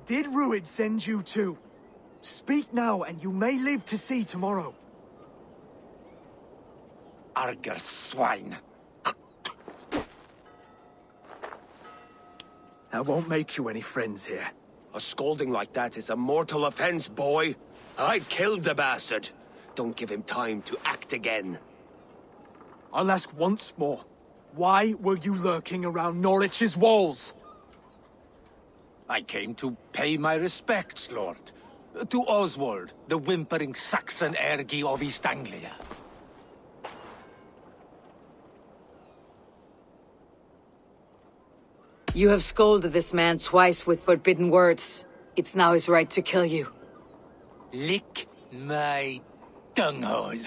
Did Rued send you too? Speak now, and you may live to see tomorrow. Arger swine. That won't make you any friends here. A scolding like that is a mortal offense, boy. I've killed the bastard. Don't give him time to act again. I'll ask once more. Why were you lurking around Norwich's walls? I came to pay my respects, Lord. To Oswald, the whimpering Saxon ergi of East Anglia. You have scolded this man twice with forbidden words. It's now his right to kill you. Lick my dunghole.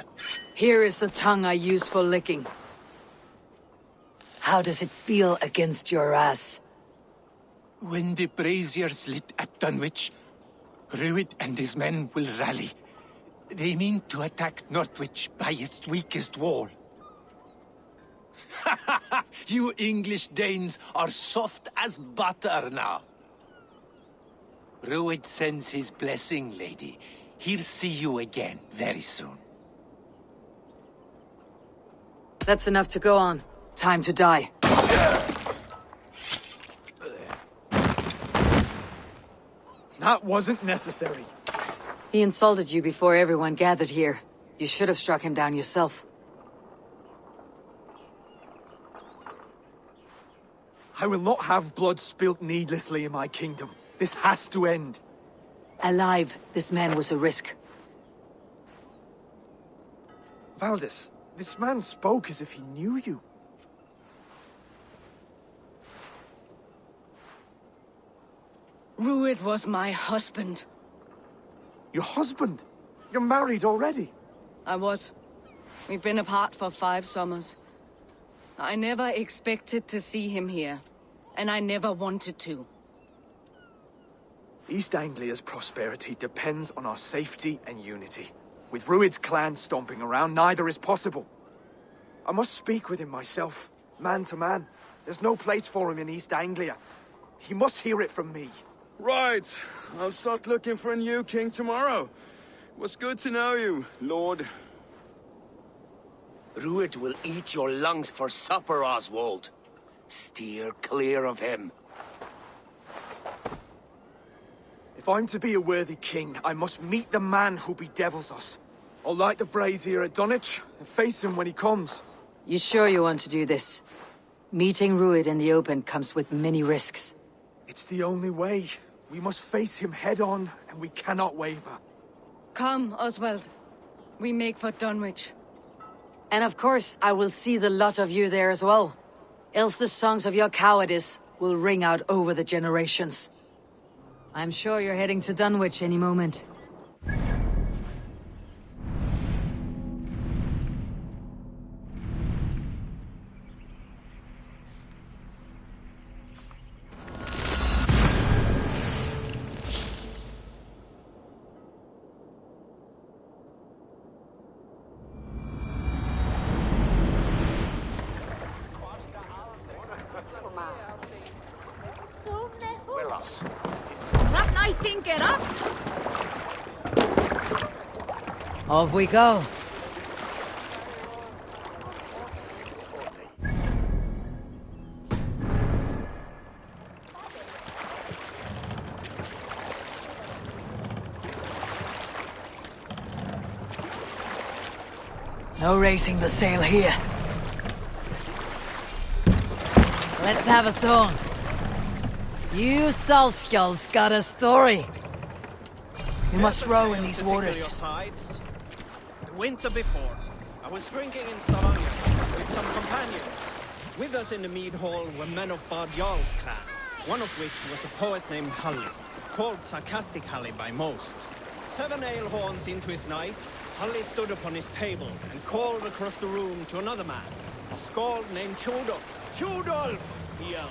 Here is the tongue I use for licking. How does it feel against your ass? When the braziers lit at Dunwich, Rued and his men will rally. They mean to attack Northwich by its weakest wall. You English Danes are soft as butter now. Rued sends his blessing, lady. He'll see you again very soon. That's enough to go on. Time to die. That wasn't necessary. He insulted you before everyone gathered here. You should have struck him down yourself. I will not have blood spilt needlessly in my kingdom. This has to end. Alive, this man was a risk. Valdis, this man spoke as if he knew you. Rued was my husband. Your husband? You're married already? I was. We've been apart for 5 summers. I never expected to see him here, and I never wanted to. East Anglia's prosperity depends on our safety and unity. With Rued's clan stomping around, neither is possible. I must speak with him myself, man to man. There's no place for him in East Anglia. He must hear it from me. Right. I'll start looking for a new king tomorrow. It was good to know you, Lord. Rued will eat your lungs for supper, Oswald. Steer clear of him. If I'm to be a worthy king, I must meet the man who bedevils us. I'll light the brazier at Dunwich and face him when he comes. You sure you want to do this? Meeting Rued in the open comes with many risks. It's the only way. We must face him head-on, and we cannot waver. Come, Oswald. We make for Dunwich. And of course, I will see the lot of you there as well. Else the songs of your cowardice will ring out over the generations. I'm sure you're heading to Dunwich any moment. Off we go. No racing the sail here. Let's have a song. You Salskulls got a story. You must row in these waters. The winter before, I was drinking in Stavanger with some companions. With us in the mead hall were men of Bard Jarl's clan, one of which was a poet named Halli, called Sarcastic Halli by most. 7 ale horns into his night, Halli stood upon his table and called across the room to another man, a skald named Tjodolf. Tjodolf, he yelled.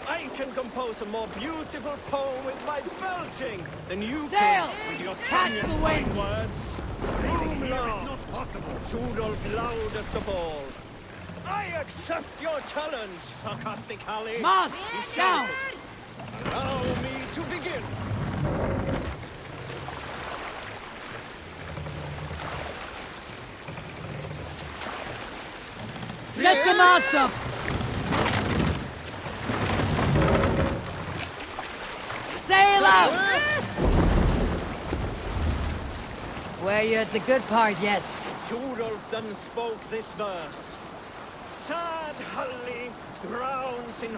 I can compose a more beautiful poem with my belching than you Sail! can with your Catch the wind! words. Room laughed. Tjodolf loudest of all. I accept your challenge, Sarcastic Halli. Must He down! shouted. Allow me to begin. Set the mast up! Sail out! Were you at the good part yet? Tjodolf then spoke this verse. Sad Halli drowns in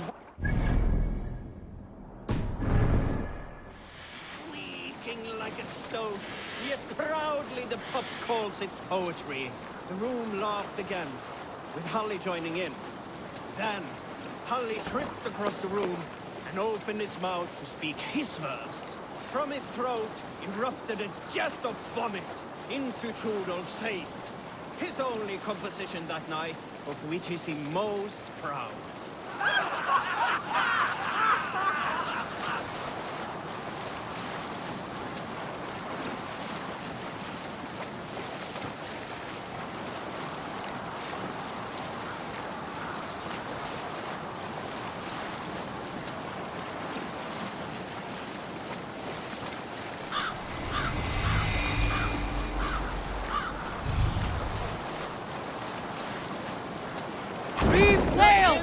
squeaking like a stoat, yet proudly the pup calls it poetry. The room laughed again, with Halli joining in. Then, Halli tripped across the room and opened his mouth to speak his verse. From his throat erupted a jet of vomit into Tjodolf's face. His only composition that night, of which he seemed most proud. Reef sail!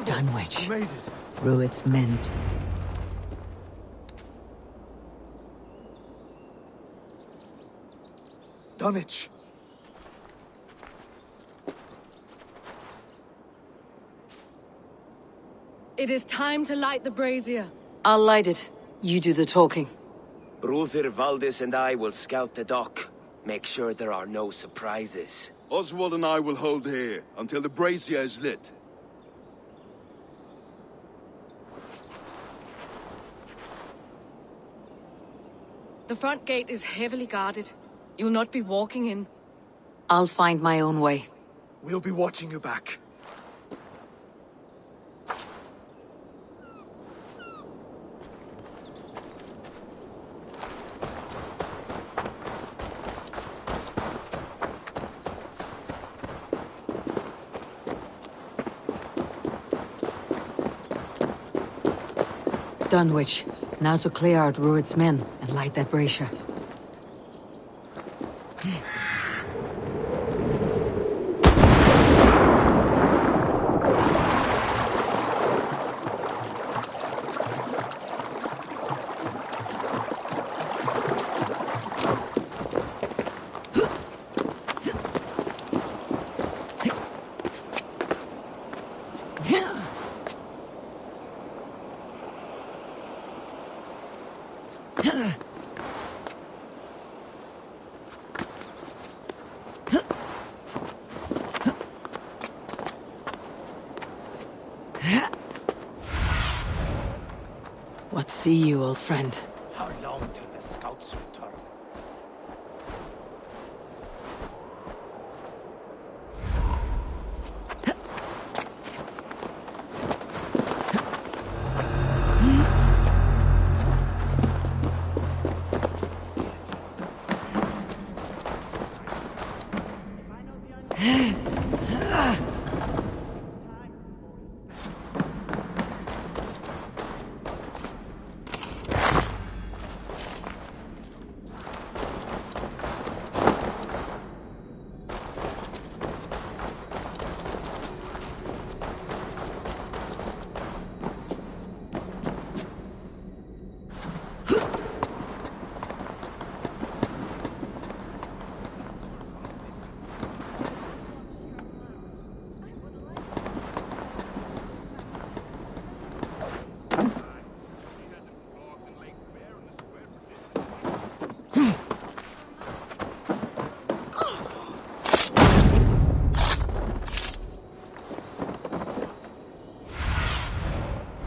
Dunwich. We made it. Rued's men. Dunwich! It is time to light the brazier. I'll light it. You do the talking. Brother Valdis and I will scout the dock. Make sure there are no surprises. Oswald and I will hold here until the brazier is lit. The front gate is heavily guarded. You'll not be walking in. I'll find my own way. We'll be watching you back. Dunwich. Now to clear out Rued's men and light that brazier. What see you, old friend? How long till the scouts return?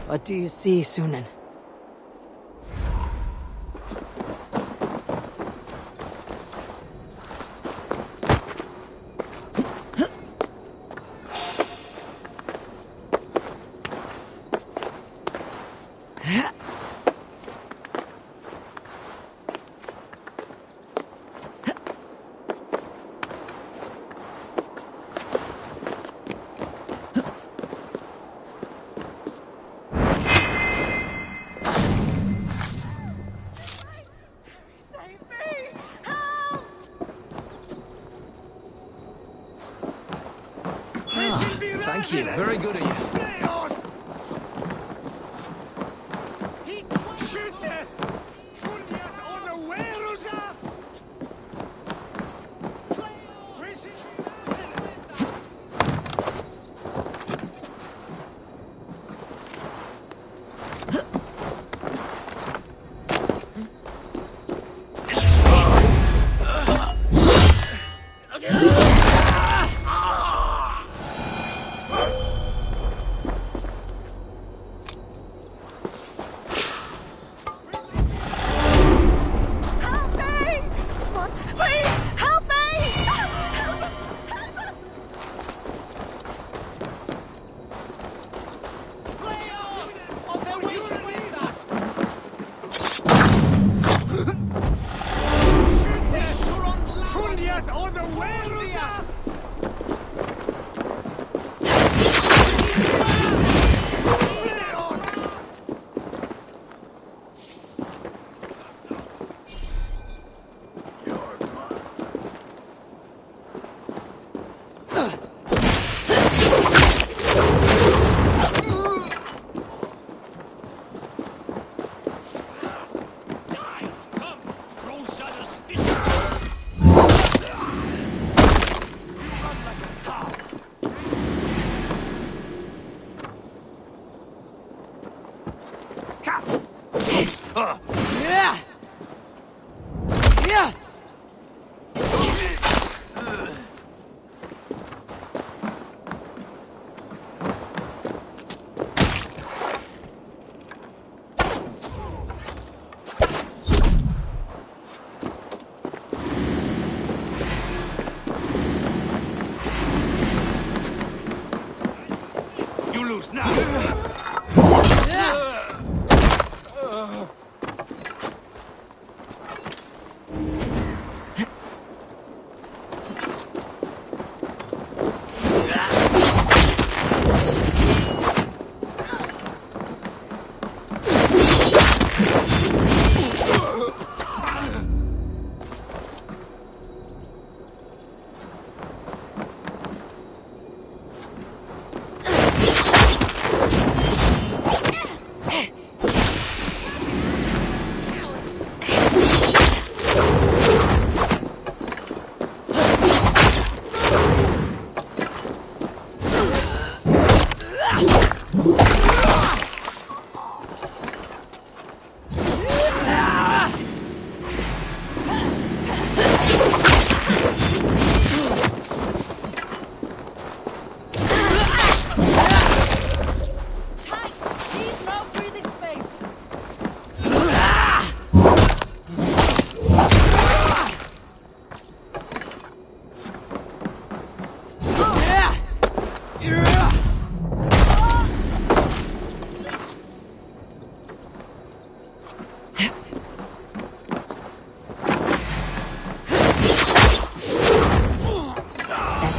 What do you see, Sunan? Thank you. Very good of you.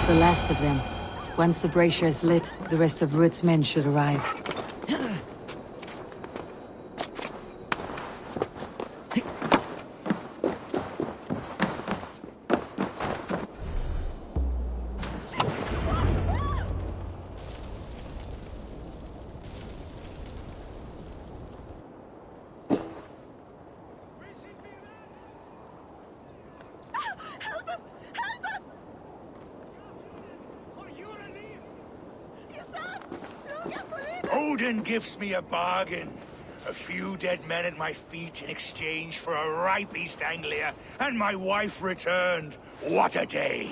The last of them. Once the brazier is lit, the rest of Rued's men should arrive. Odin gives me a bargain. A few dead men at my feet in exchange for a ripe East Anglia, and my wife returned. What a day!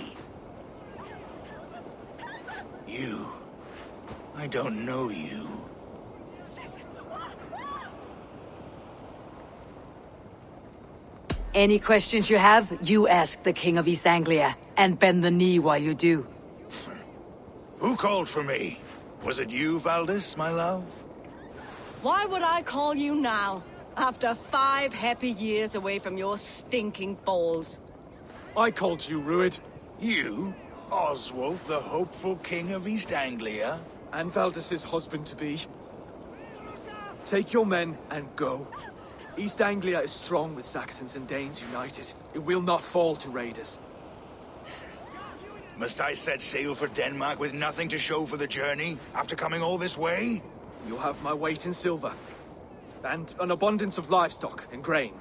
You. I don't know you. Any questions you have, you ask the King of East Anglia, and bend the knee while you do. Who called for me? Was it you, Valdis, my love? Why would I call you now, after 5 happy years away from your stinking balls? I called you, Rued. You? Oswald, the hopeful King of East Anglia? And Valdis's husband-to-be. Take your men and go. East Anglia is strong with Saxons and Danes united. It will not fall to raiders. Must I set sail for Denmark with nothing to show for the journey, after coming all this way? You'll have my weight in silver. And an abundance of livestock and grain.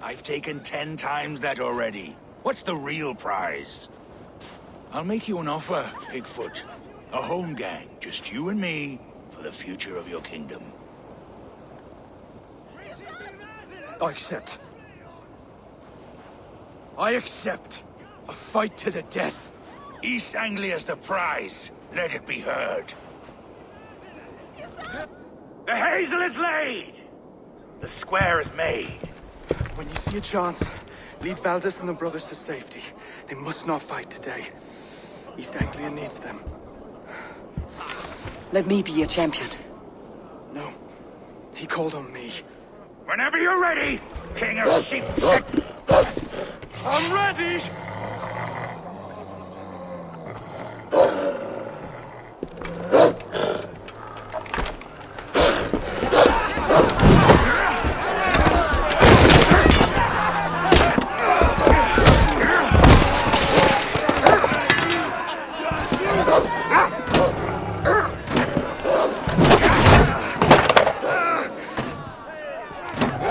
I've taken 10 times that already. What's the real prize? I'll make you an offer, Pigfoot. A home gang, just you and me, for the future of your kingdom. I accept. I accept. A fight to the death. East Anglia's the prize. Let it be heard. The hazel is laid! The square is made. When you see a chance, lead Valdis and the brothers to safety. They must not fight today. East Anglia needs them. Let me be your champion. No. He called on me. Whenever you're ready, King of Sheep. I'm ready!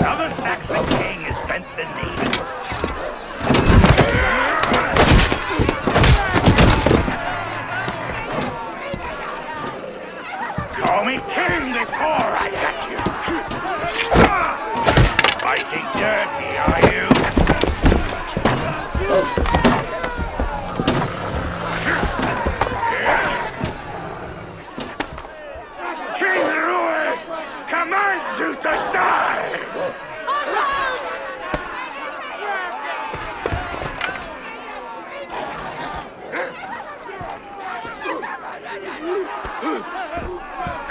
Now the Saxon king has bent the knee. Call me king before I get you. Fighting dirty, are you? King Rued commands you to die!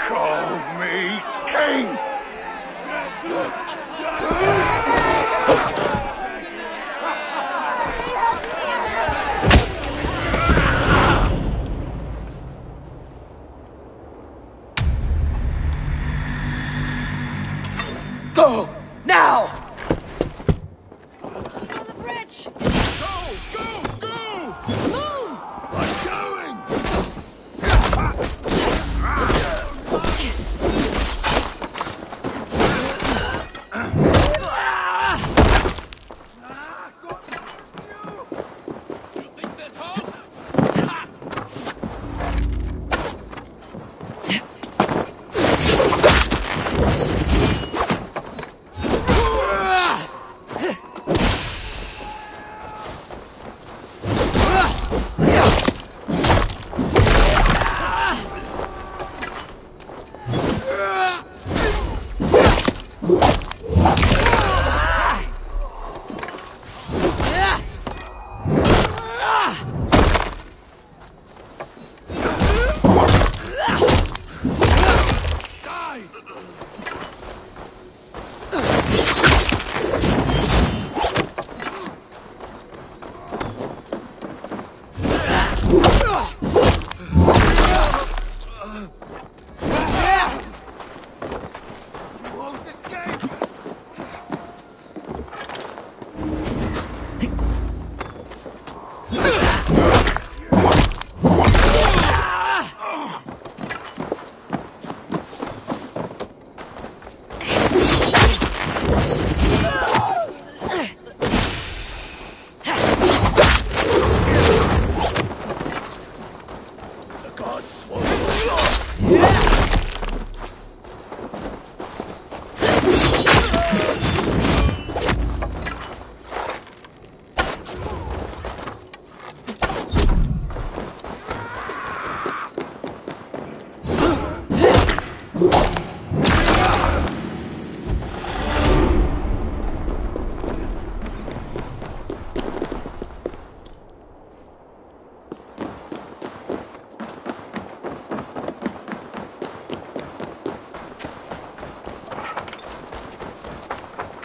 Call me king! Go! Now! On the bridge! Go! Go! Go! Move! I'm going!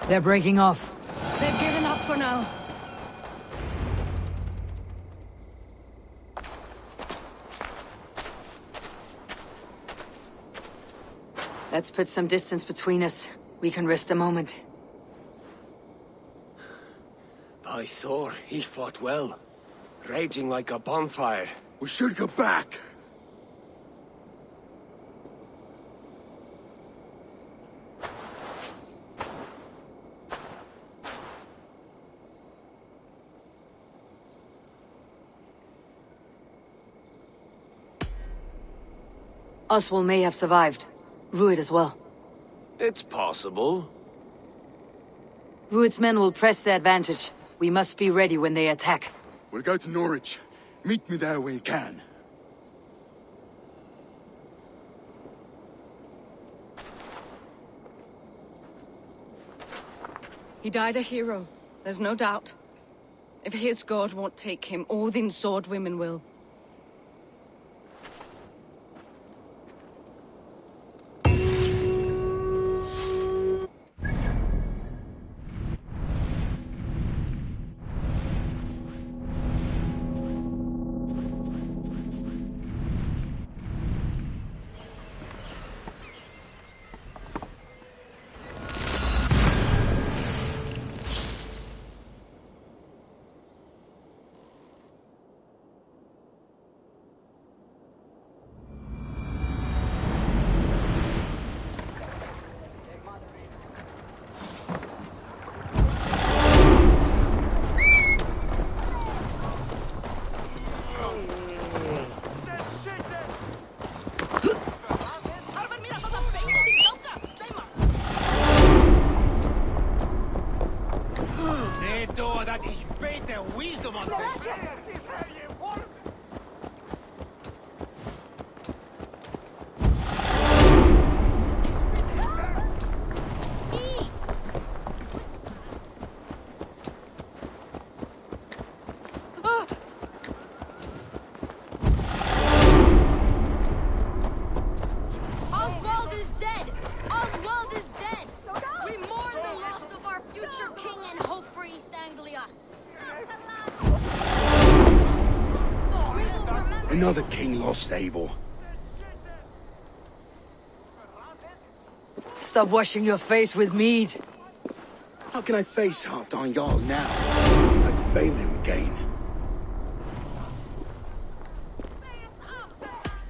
They're breaking off. They've given up for now. Let's put some distance between us. We can rest a moment. By Thor, he fought well. Raging like a bonfire. We should go back. Oswald may have survived. Rued as well. It's possible. Rued's men will press the advantage. We must be ready when they attack. We'll go to Norwich. Meet me there when you can. He died a hero, there's no doubt. If his god won't take him, Odin's sword women will. Oswald is dead! Oswald is dead! We mourn the loss of our future king and hope for East Anglia. We will remember... Another king lost, Eivor. Stop washing your face with mead. How can I face Halfdan Jarl now? I've failed him again.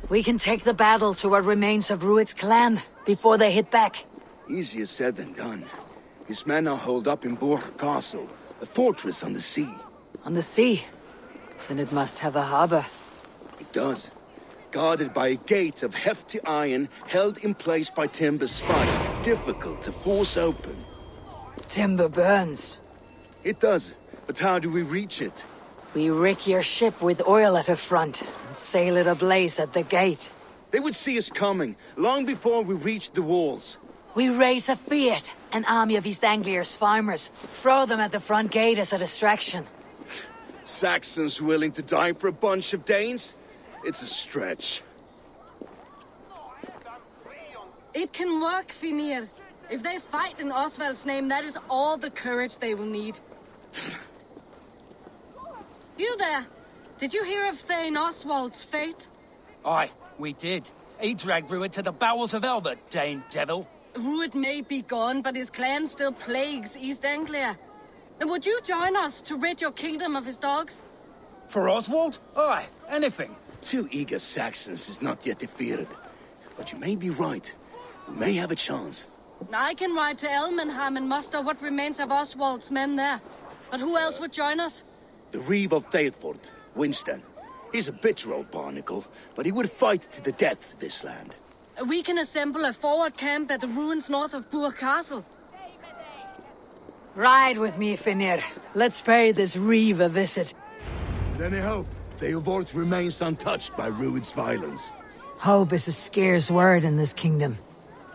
We can take the battle to what remains of Rued's clan before they hit back. Easier said than done. His men are holed up in Borg Castle, a fortress on the sea. On the sea? Then it must have a harbor. It does. Guarded by a gate of hefty iron held in place by timber spikes, difficult to force open. Timber burns. It does, but how do we reach it? We rig your ship with oil at her front and sail it ablaze at the gate. They would see us coming, long before we reached the walls. We raise a fiat, an army of East Anglia's farmers, throw them at the front gate as a distraction. Saxons willing to die for a bunch of Danes? It's a stretch. It can work, Finir. If they fight in Oswald's name, that is all the courage they will need. You there! Did you hear of Thane Oswald's fate? Aye, we did. He dragged Rued to the bowels of Elbert, Dane devil. Rued may be gone, but his clan still plagues East Anglia. And would you join us to rid your kingdom of his dogs? For Oswald? Aye, anything. 2 eager Saxons is not yet defeated. But you may be right. We may have a chance. I can ride to Elmenham and muster what remains of Oswald's men there. But who else would join us? The Reeve of Thetford, Winston. He's a bitter old barnacle, but he would fight to the death for this land. We can assemble a forward camp at the ruins north of Burg Castle. Ride with me, Finir. Let's pay this Reeve a visit. With any hope, Eivor remains untouched by Rued's violence. Hope is a scarce word in this kingdom.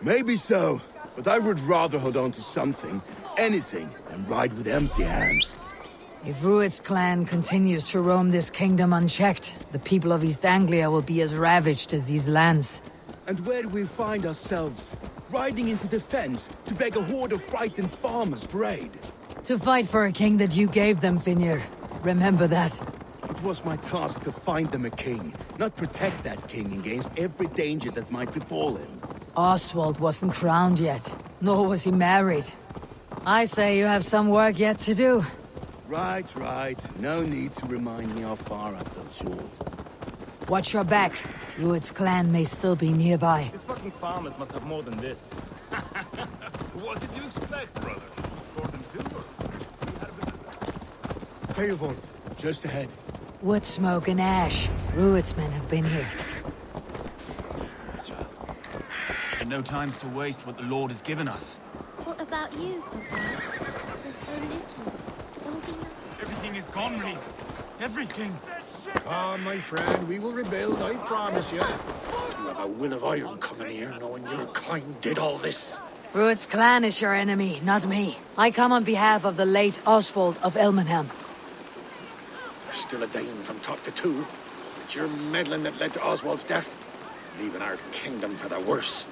Maybe so, but I would rather hold on to something, anything, than ride with empty hands. If Rued's clan continues to roam this kingdom unchecked, the people of East Anglia will be as ravaged as these lands. And where do we find ourselves? riding into defense to beg a horde of frightened farmers for aid. To fight for a king that you gave them, Finir. Remember that. It was my task to find them a king, not protect that king against every danger that might befall him. Oswald wasn't crowned yet, nor was he married. I say you have some work yet to do. Right, right. No need to remind me how far I fell short. Watch your back. Rued's clan may still be nearby. These fucking farmers must have more than this. What did you expect, brother? Gordon Silver? Eivor, just ahead. Wood smoke and ash. Rued's men have been here. And no time's to waste what the Lord has given us. What about you, Papa? There's so little. There will be nothing. Everything is gone, Reeve. Everything. Come, my friend, we will rebuild, I promise you. You have a will of iron coming here, knowing your kind did all this. Rued's clan is your enemy, not me. I come on behalf of the late Oswald of Elmenham. You're still a Dane from top to two. It's your meddling that led to Oswald's death, leaving our kingdom for the worse.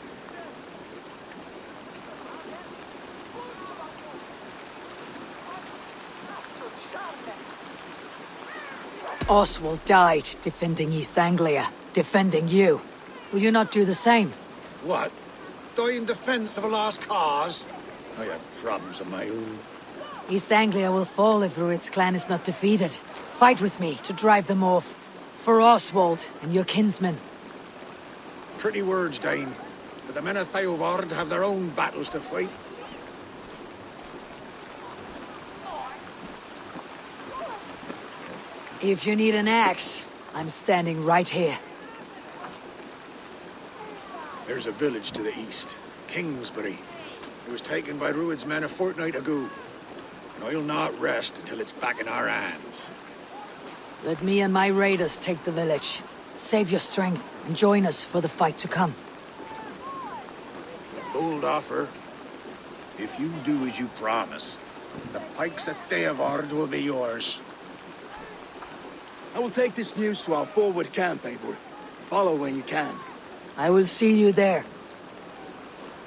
Oswald died defending East Anglia, defending you. Will you not do the same? What? Die in defense of a lost cause? I have problems of my own. East Anglia will fall if Rued's clan is not defeated. Fight with me to drive them off. For Oswald and your kinsmen. Pretty words, Dane. But the men of Eivor have their own battles to fight. If you need an axe, I'm standing right here. There's a village to the east, Kingsbury. It was taken by Rued's men a fortnight ago. And I'll not rest until it's back in our hands. Let me and my raiders take the village. Save your strength and join us for the fight to come. A bold offer. If you do as you promise, the pikes of Eivor will be yours. I will take this news to our forward camp, Eivor. Follow when you can. I will see you there.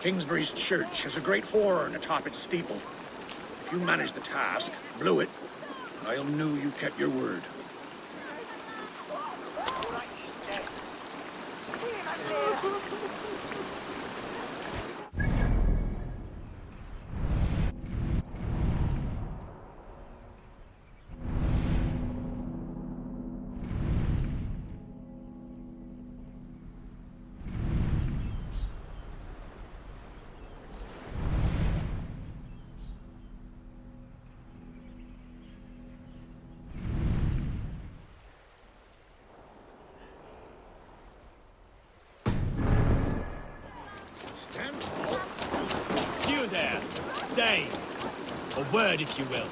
Kingsbury's church has a great horn atop its steeple. If you manage the task, blew it, I'll know you kept your word. You there, Dane. A word, if you will.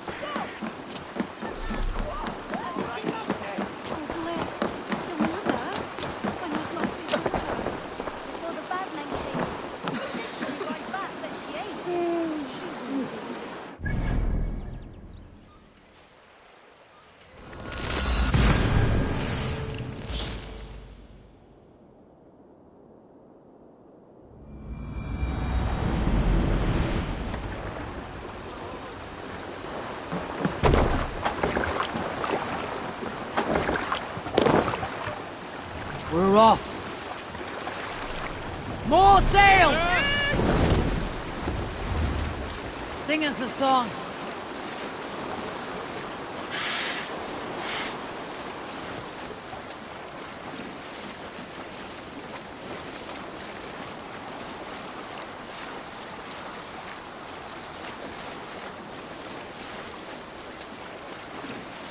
We're off. More sail! Sing us a song.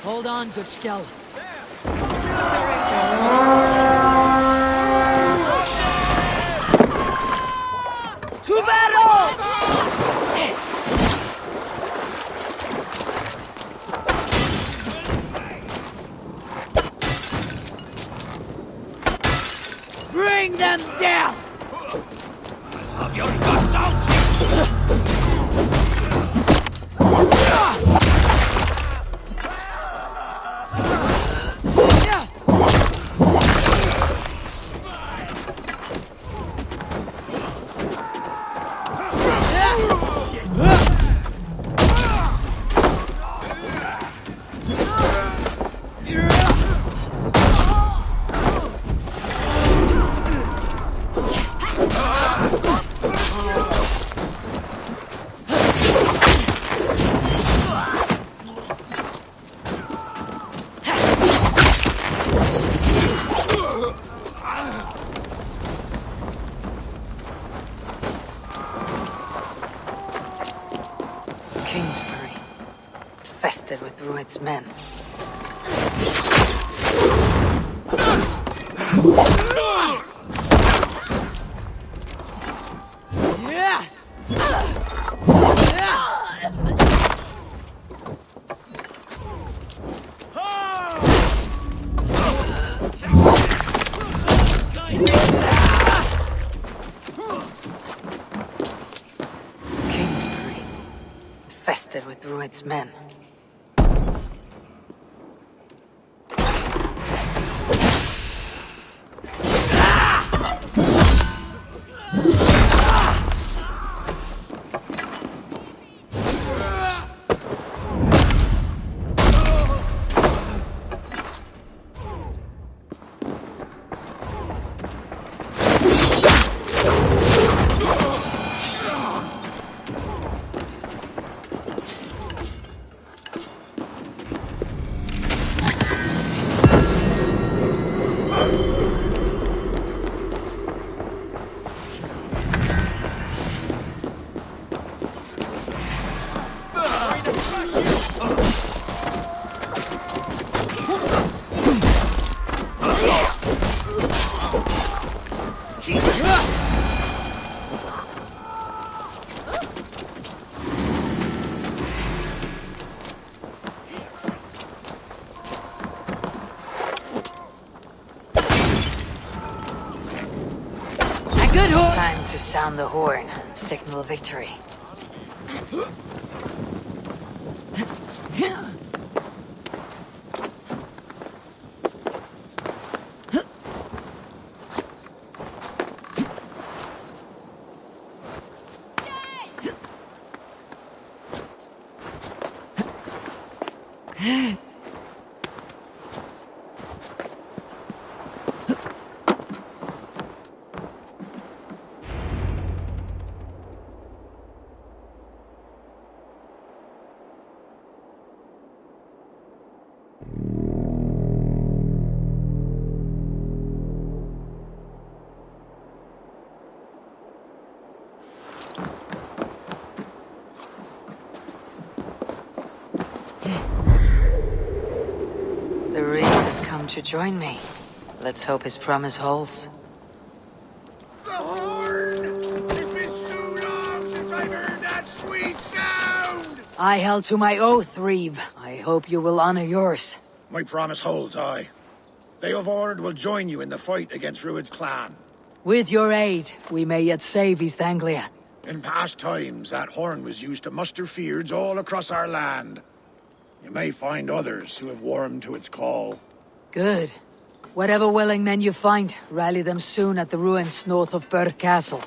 Hold on, good Skell. To battle! Bring them death! I'll have your guts out! Kingsbury, infested with Rued's men. Kingsbury, infested with Rued's men. Time to sound the horn and signal victory. The Reed has come to join me. Let's hope his promise holds. The horn! It's been so long since I've heard that sweet sound! I held to my oath, Reeve. I hope you will honor yours. My promise holds, aye. Eivor will join you in the fight against Rued's clan. With your aid, we may yet save East Anglia. In past times, that horn was used to muster fyrds all across our land. You may find others who have warmed to its call. Good. Whatever willing men you find, rally them soon at the ruins north of Burr Castle.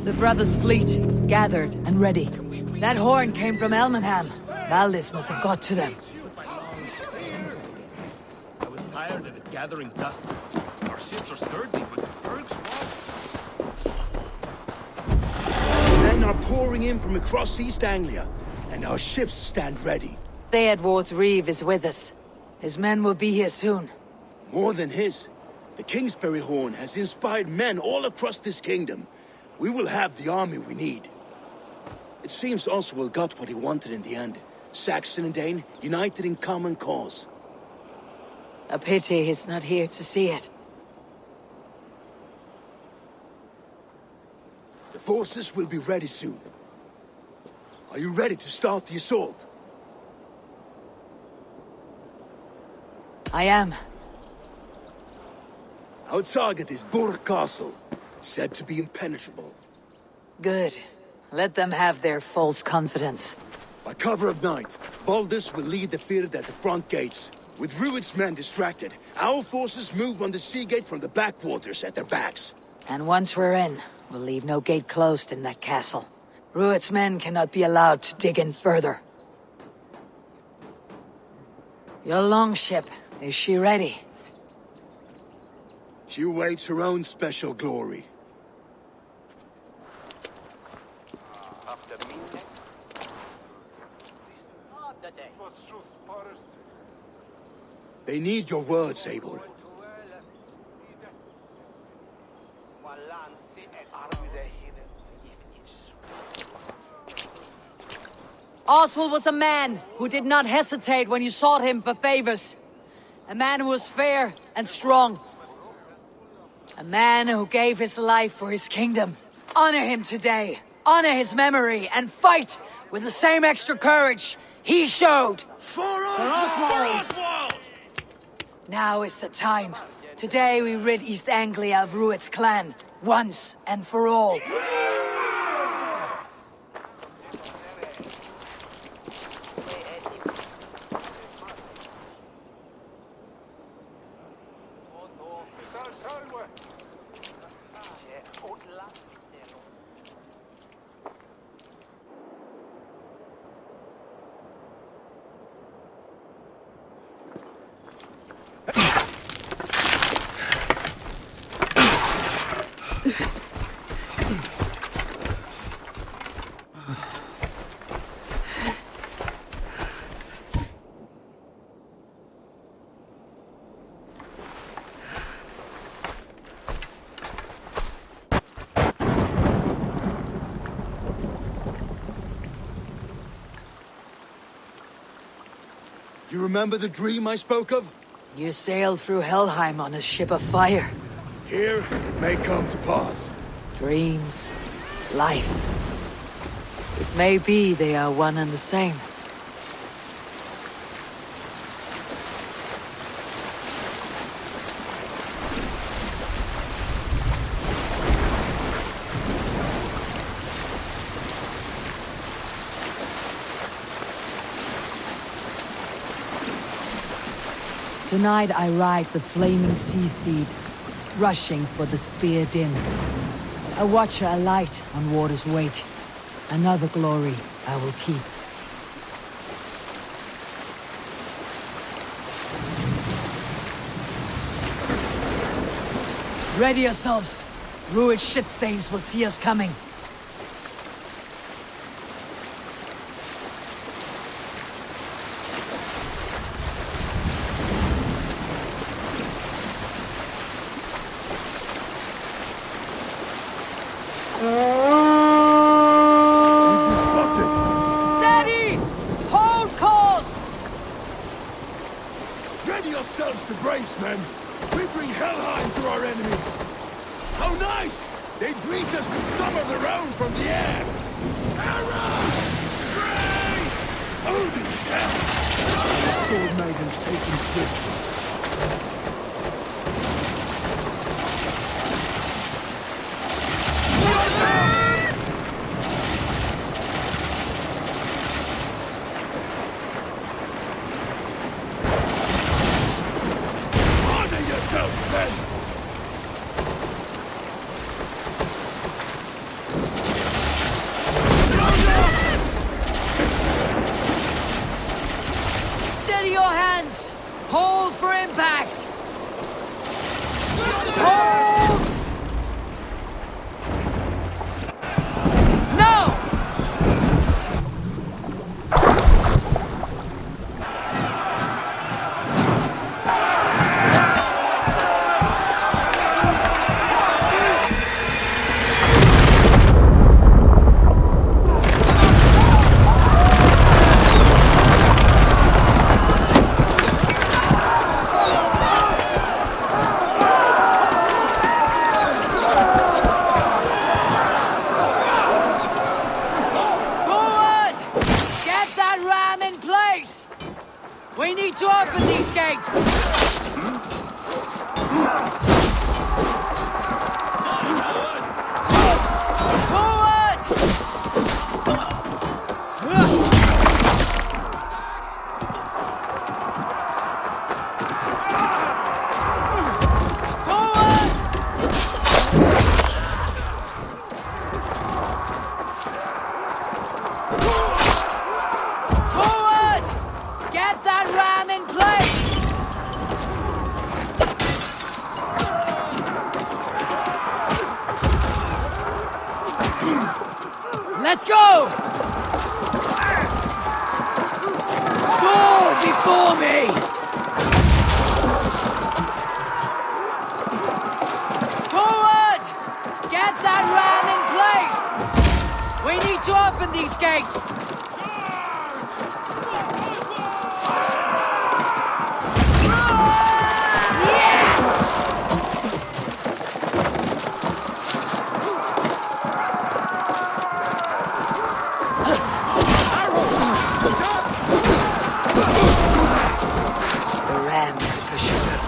The brothers' fleet, gathered and ready. That horn came from Elmenham. Valdis must have got to them. I was tired of it gathering dust. Our ships are sturdy, but the bergs Men are pouring in from across East Anglia, and our ships stand ready. Theodward's Reeve is with us. His men will be here soon. More than his. The Kingsbury Horn has inspired men all across this kingdom. We will have the army we need. It seems Oswald got what he wanted in the end. Saxon and Dane united in common cause. A pity he's not here to see it. The forces will be ready soon. Are you ready to start the assault? I am. Our target is Burg Castle, said to be impenetrable. Good. Let them have their false confidence. By cover of night, Baldus will lead the field at the front gates. With Rued's men distracted, our forces move on the sea gate from the backwaters at their backs. And once we're in, we'll leave no gate closed in that castle. Rued's men cannot be allowed to dig in further. Your longship, is she ready? She awaits her own special glory. They need your words, Eivor. Oswald was a man who did not hesitate when you sought him for favors. A man who was fair and strong. A man who gave his life for his kingdom. Honor him today. Honor his memory and fight with the same extra courage he showed. For Oswald! Now is the time. Today we rid East Anglia of Rued's clan, once and for all. You remember the dream I spoke of? You sailed through Helheim on a ship of fire. Here, it may come to pass. Dreams, life. It may be they are one and the same. Tonight I ride the flaming sea steed, rushing for the spear din. A watcher alight on water's wake. Another glory I will keep. Ready yourselves. Ruined shitstains will see us coming. Steady! Hold course! Ready yourselves to brace, men. We bring Helheim to our enemies. How nice! They greet us with some of their own from the air. Arrows! Great! Holy hell! Sword maidens taken swiftly. Honor yourselves, men! Steady your hands! Hold for impact! Hold! No! Forward! Get that ram in place! We need to open these gates! Forward! Forward! Forward! Get that ram in place! Let's go! Fall before me! Forward! Get that ram in place! We need to open these gates! The ram can push through.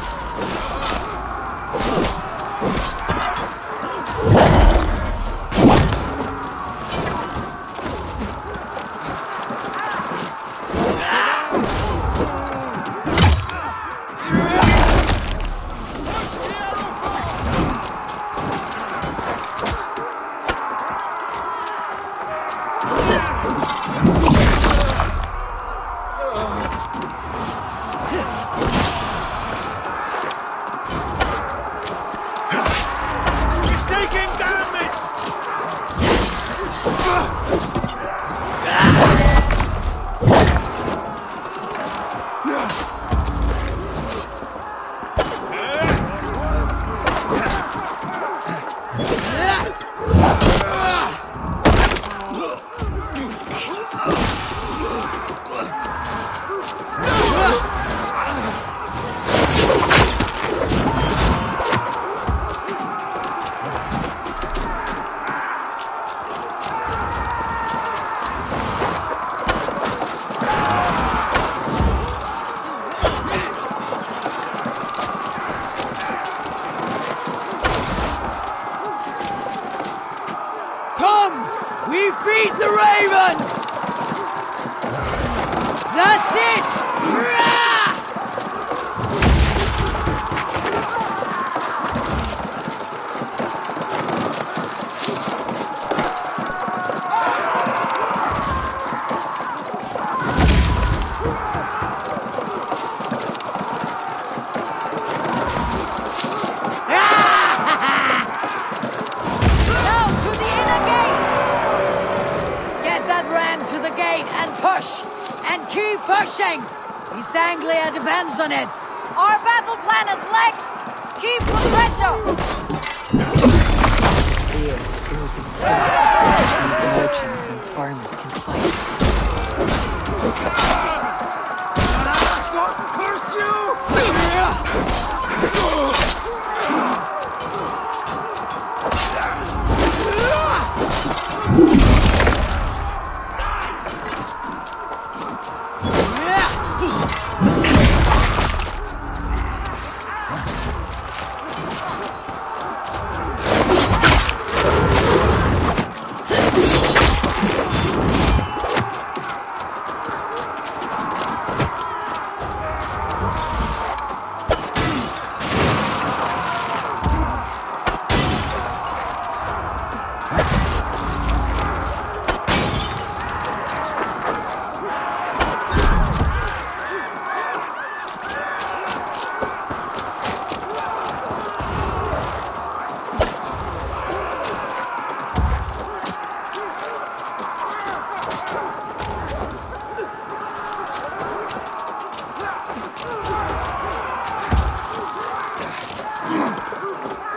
Now to the inner gate! Get that ram to the gate and push! And keep pushing! East Anglia depends on it! Our battle plan is legs! Keep the pressure! Here is broken through. These merchants and farmers can fight. God curse you!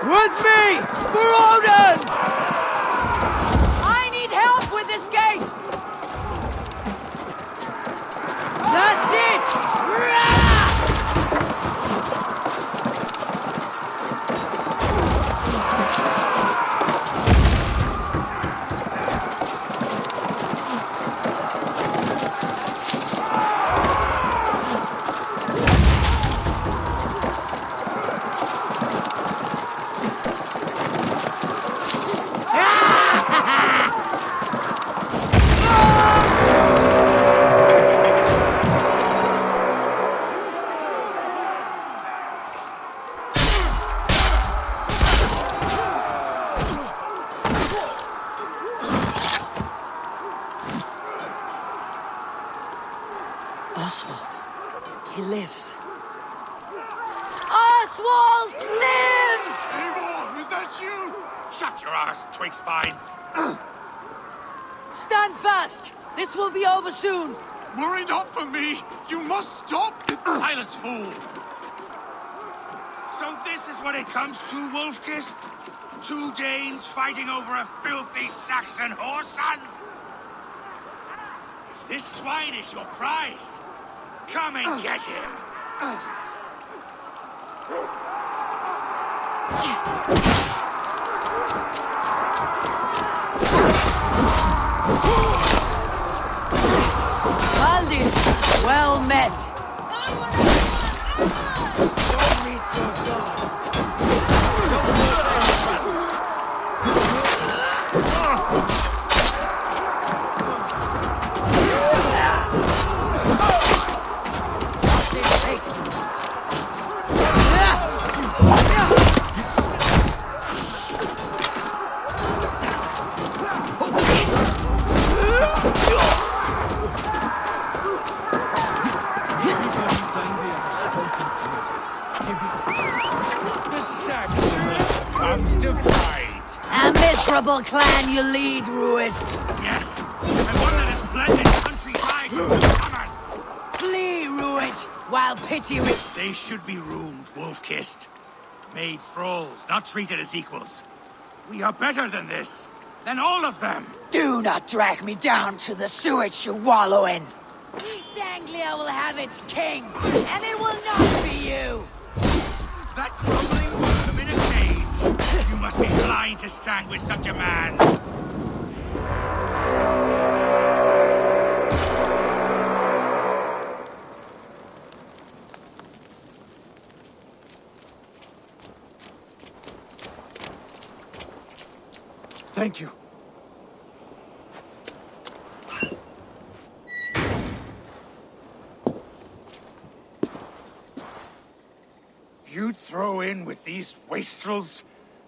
With me! For Odin! I need help with this gate! That's it! Oswald. He lives. Oswald lives! Eivor, is that you? Shut your ass, twig spine. Stand fast! This will be over soon! Worry not for me. You must stop. Silence, fool. So this is what it comes to, Wolfkist? Two Danes fighting over a filthy Saxon whoreson? If this swine is your prize, come and get him. Valdis, well met! Comes to fight. A miserable clan you lead, Rued. Yes, and one that has bled this country dry to commerce. Flee, Rued, while pity They should be ruined, Wolfkist. Made thralls, not treated as equals. We are better than this. Than all of them. Do not drag me down to the sewage you wallow in. East Anglia will have its king, and it will not be you. That crumbling worm in a cage. You must be blind to stand with such a man. Thank you. You'd throw in with these wastrels?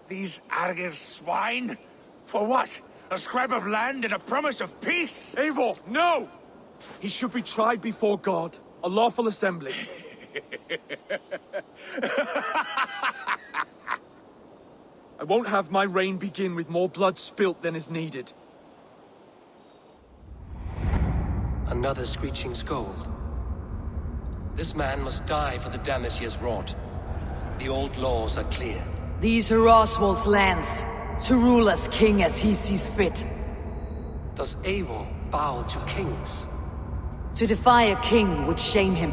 These Argir swine? For what? A scrap of land and a promise of peace? Eivor, no! He should be tried before God, a lawful assembly. I won't have my reign begin with more blood spilt than is needed. Another screeching scold. This man must die for the damage he has wrought. The old laws are clear. These are Oswald's lands, to rule as king as he sees fit. Does Eivor bow to kings? To defy a king would shame him.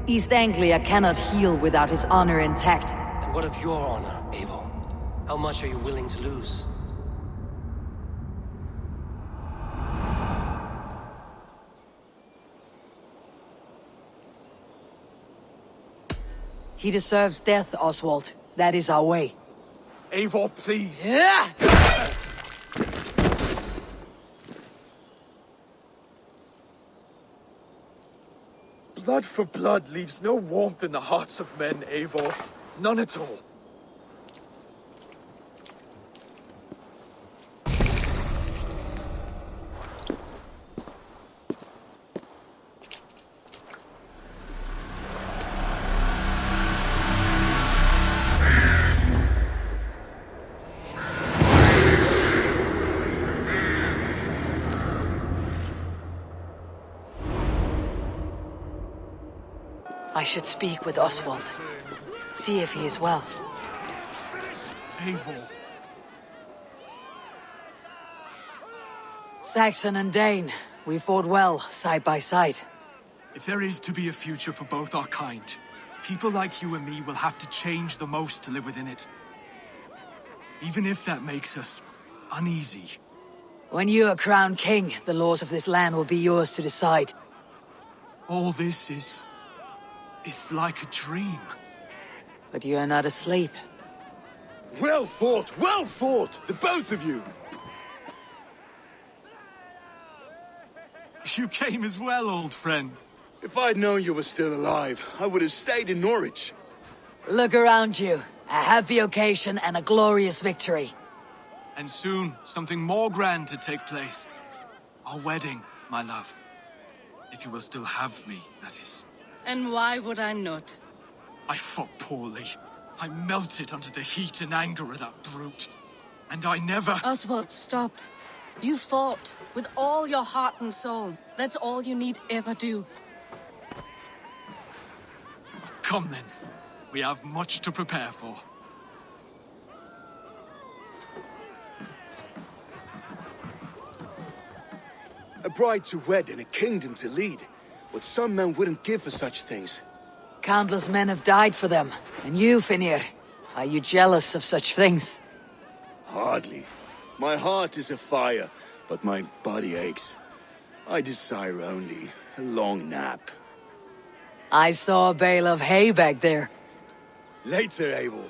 East Anglia cannot heal without his honor intact. And what of your honor, Eivor? How much are you willing to lose? He deserves death, Oswald. That is our way. Eivor, please! Yeah! Blood for blood leaves no warmth in the hearts of men, Eivor. None at all. I should speak with Oswald. See if he is well. Eivor. Saxon and Dane, we fought well, side by side. If there is to be a future for both our kind, people like you and me will have to change the most to live within it. Even if that makes us uneasy. When you are crowned king, the laws of this land will be yours to decide. All this is like a dream. But you are not asleep. Well fought, the both of you! You came as well, old friend. If I'd known you were still alive, I would have stayed in Norwich. Look around you. A happy occasion and a glorious victory. And soon, something more grand to take place. Our wedding, my love. If you will still have me, that is. And why would I not? I fought poorly. I melted under the heat and anger of that brute. And I never... Oswald, stop. You fought with all your heart and soul. That's all you need ever do. Come then. We have much to prepare for. A bride to wed and a kingdom to lead. What some men wouldn't give for such things. Countless men have died for them. And you, Finnir, are you jealous of such things? Hardly. My heart is afire, but my body aches. I desire only a long nap. I saw a bale of hay back there. Later, Eivor.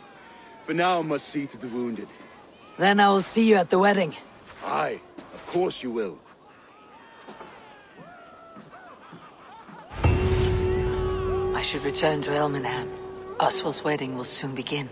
For now, I must see to the wounded. Then I will see you at the wedding. Aye, of course you will. I should return to Elmenham. Oswald's wedding will soon begin.